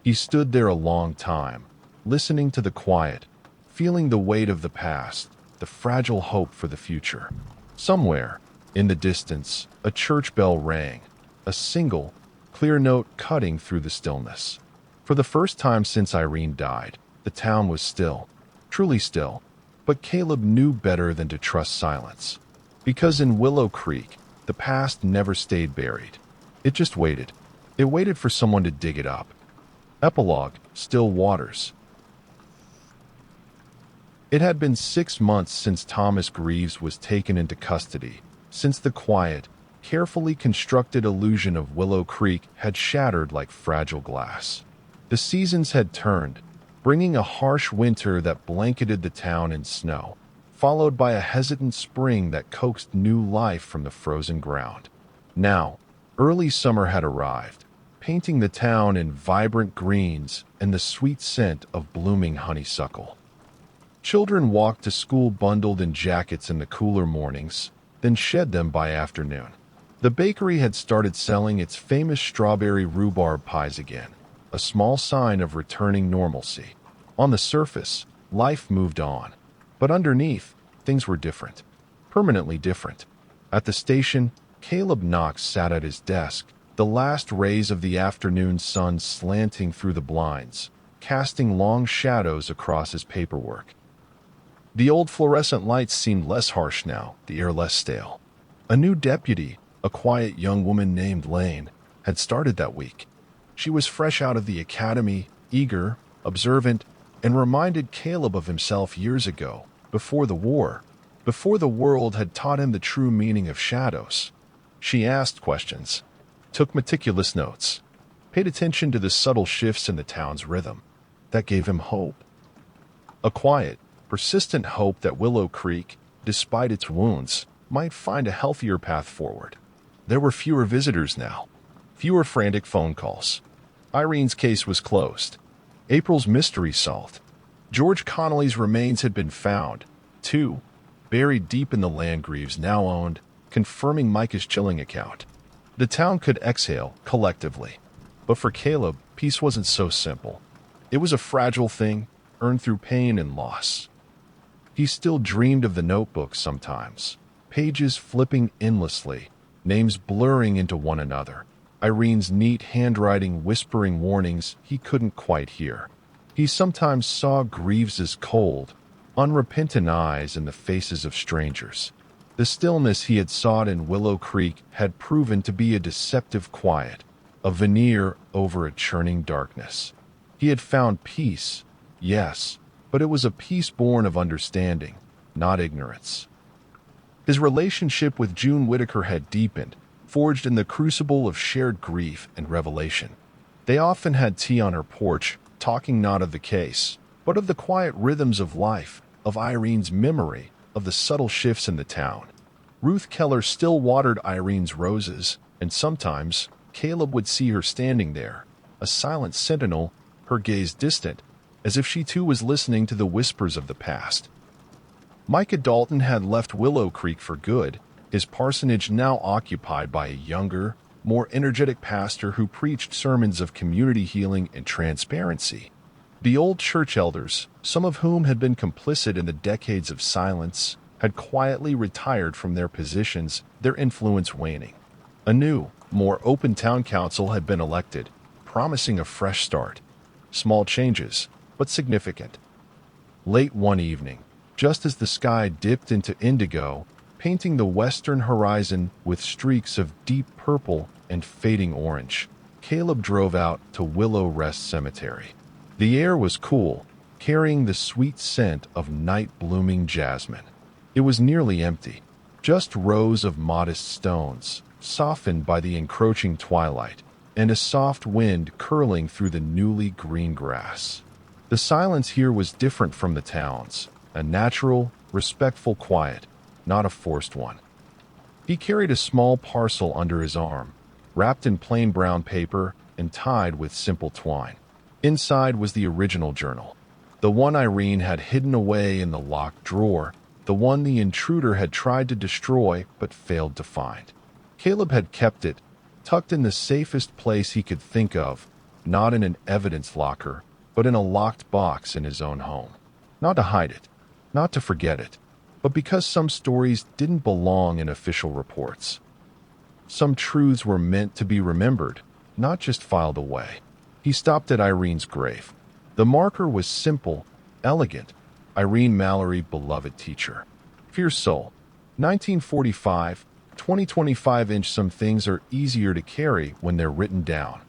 He stood there a long time, listening to the quiet, feeling the weight of the past, the fragile hope for the future. Somewhere, in the distance, a church bell rang, a single, clear note cutting through the stillness. For the first time since Irene died, the town was still, truly still, but Caleb knew better than to trust silence. Because in Willow Creek, the past never stayed buried. It just waited. It waited for someone to dig it up. Epilogue, Still Waters. It had been 6 months since Thomas Greaves was taken into custody, since the quiet, carefully constructed illusion of Willow Creek had shattered like fragile glass. The seasons had turned, bringing a harsh winter that blanketed the town in snow, followed by a hesitant spring that coaxed new life from the frozen ground. Now, early summer had arrived, painting the town in vibrant greens and the sweet scent of blooming honeysuckle. Children walked to school bundled in jackets in the cooler mornings, then shed them by afternoon. The bakery had started selling its famous strawberry rhubarb pies again, a small sign of returning normalcy. On the surface, life moved on, but underneath, things were different, permanently different. At the station, Caleb Knox sat at his desk, the last rays of the afternoon sun slanting through the blinds, casting long shadows across his paperwork. The old fluorescent lights seemed less harsh now, the air less stale. A new deputy, a quiet young woman named Lane, had started that week. She was fresh out of the academy, eager, observant, and reminded Caleb of himself years ago, before the war, before the world had taught him the true meaning of shadows. She asked questions, took meticulous notes, paid attention to the subtle shifts in the town's rhythm. That gave him hope. A quiet, persistent hope that Willow Creek, despite its wounds, might find a healthier path forward. There were fewer visitors now, fewer frantic phone calls. Irene's case was closed. April's mystery solved. George Connolly's remains had been found, too, buried deep in the land Greaves now owned, confirming Micah's chilling account. The town could exhale collectively. But for Caleb, peace wasn't so simple. It was a fragile thing, earned through pain and loss. He still dreamed of the notebook sometimes, pages flipping endlessly, names blurring into one another, Irene's neat handwriting whispering warnings he couldn't quite hear. He sometimes saw Greaves's cold, unrepentant eyes in the faces of strangers. The stillness he had sought in Willow Creek had proven to be a deceptive quiet, a veneer over a churning darkness. He had found peace, yes, but it was a peace born of understanding, not ignorance. His relationship with June Whitaker had deepened, forged in the crucible of shared grief and revelation. They often had tea on her porch, talking not of the case, but of the quiet rhythms of life, of Irene's memory, of the subtle shifts in the town. Ruth Keller still watered Irene's roses, and sometimes Caleb would see her standing there, a silent sentinel, her gaze distant, as if she too was listening to the whispers of the past. Micah Dalton had left Willow Creek for good, his parsonage now occupied by a younger, more energetic pastor who preached sermons of community healing and transparency. The old church elders, some of whom had been complicit in the decades of silence, had quietly retired from their positions, their influence waning. A new, more open town council had been elected, promising a fresh start. Small changes, but significant. Late one evening, just as the sky dipped into indigo, painting the western horizon with streaks of deep purple and fading orange, Caleb drove out to Willow Rest Cemetery. The air was cool, carrying the sweet scent of night-blooming jasmine. It was nearly empty, just rows of modest stones, softened by the encroaching twilight, and a soft wind curling through the newly green grass. The silence here was different from the town's, a natural, respectful quiet, not a forced one. He carried a small parcel under his arm, wrapped in plain brown paper and tied with simple twine. Inside was the original journal, the one Irene had hidden away in the locked drawer, the one the intruder had tried to destroy but failed to find. Caleb had kept it, tucked in the safest place he could think of, not in an evidence locker, but in a locked box in his own home. Not to hide it, not to forget it, but because some stories didn't belong in official reports. Some truths were meant to be remembered, not just filed away. He stopped at Irene's grave. The marker was simple, elegant. Irene Mallory, beloved teacher. Fierce soul. 1945, 20-25-inch. Some things are easier to carry when they're written down.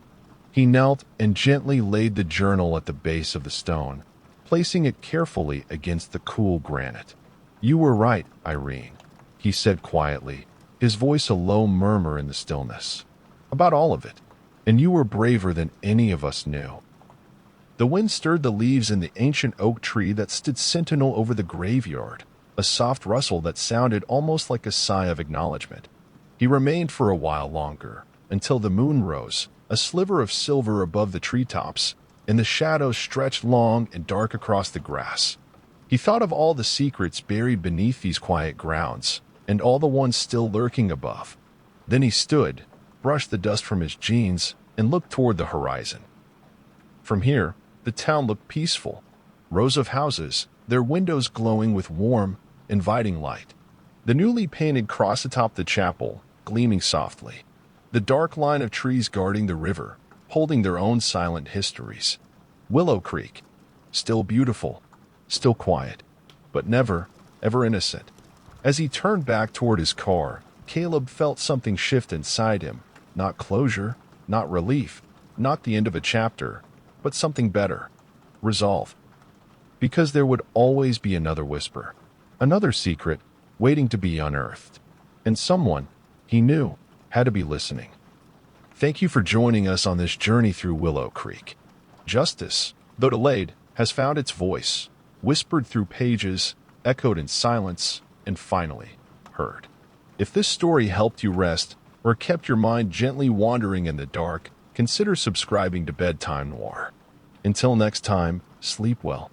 He knelt and gently laid the journal at the base of the stone, placing it carefully against the cool granite. "You were right, Irene," he said quietly, his voice a low murmur in the stillness. "About all of it. And you were braver than any of us knew." The wind stirred the leaves in the ancient oak tree that stood sentinel over the graveyard, a soft rustle that sounded almost like a sigh of acknowledgement. He remained for a while longer, until the moon rose, a sliver of silver above the treetops, and the shadows stretched long and dark across the grass. He thought of all the secrets buried beneath these quiet grounds, and all the ones still lurking above. Then he stood, brushed the dust from his jeans, and looked toward the horizon. From here, the town looked peaceful. Rows of houses, their windows glowing with warm, inviting light. The newly painted cross atop the chapel, gleaming softly. The dark line of trees guarding the river, holding their own silent histories. Willow Creek, still beautiful, still quiet, but never, ever innocent. As he turned back toward his car, Caleb felt something shift inside him. Not closure, not relief, not the end of a chapter, but something better. Resolve. Because there would always be another whisper, another secret, waiting to be unearthed. And someone, he knew, had to be listening. Thank you for joining us on this journey through Willow Creek. Justice, though delayed, has found its voice, whispered through pages, echoed in silence, and finally heard. If this story helped you rest, or kept your mind gently wandering in the dark, consider subscribing to Bedtime Noir. Until next time, sleep well.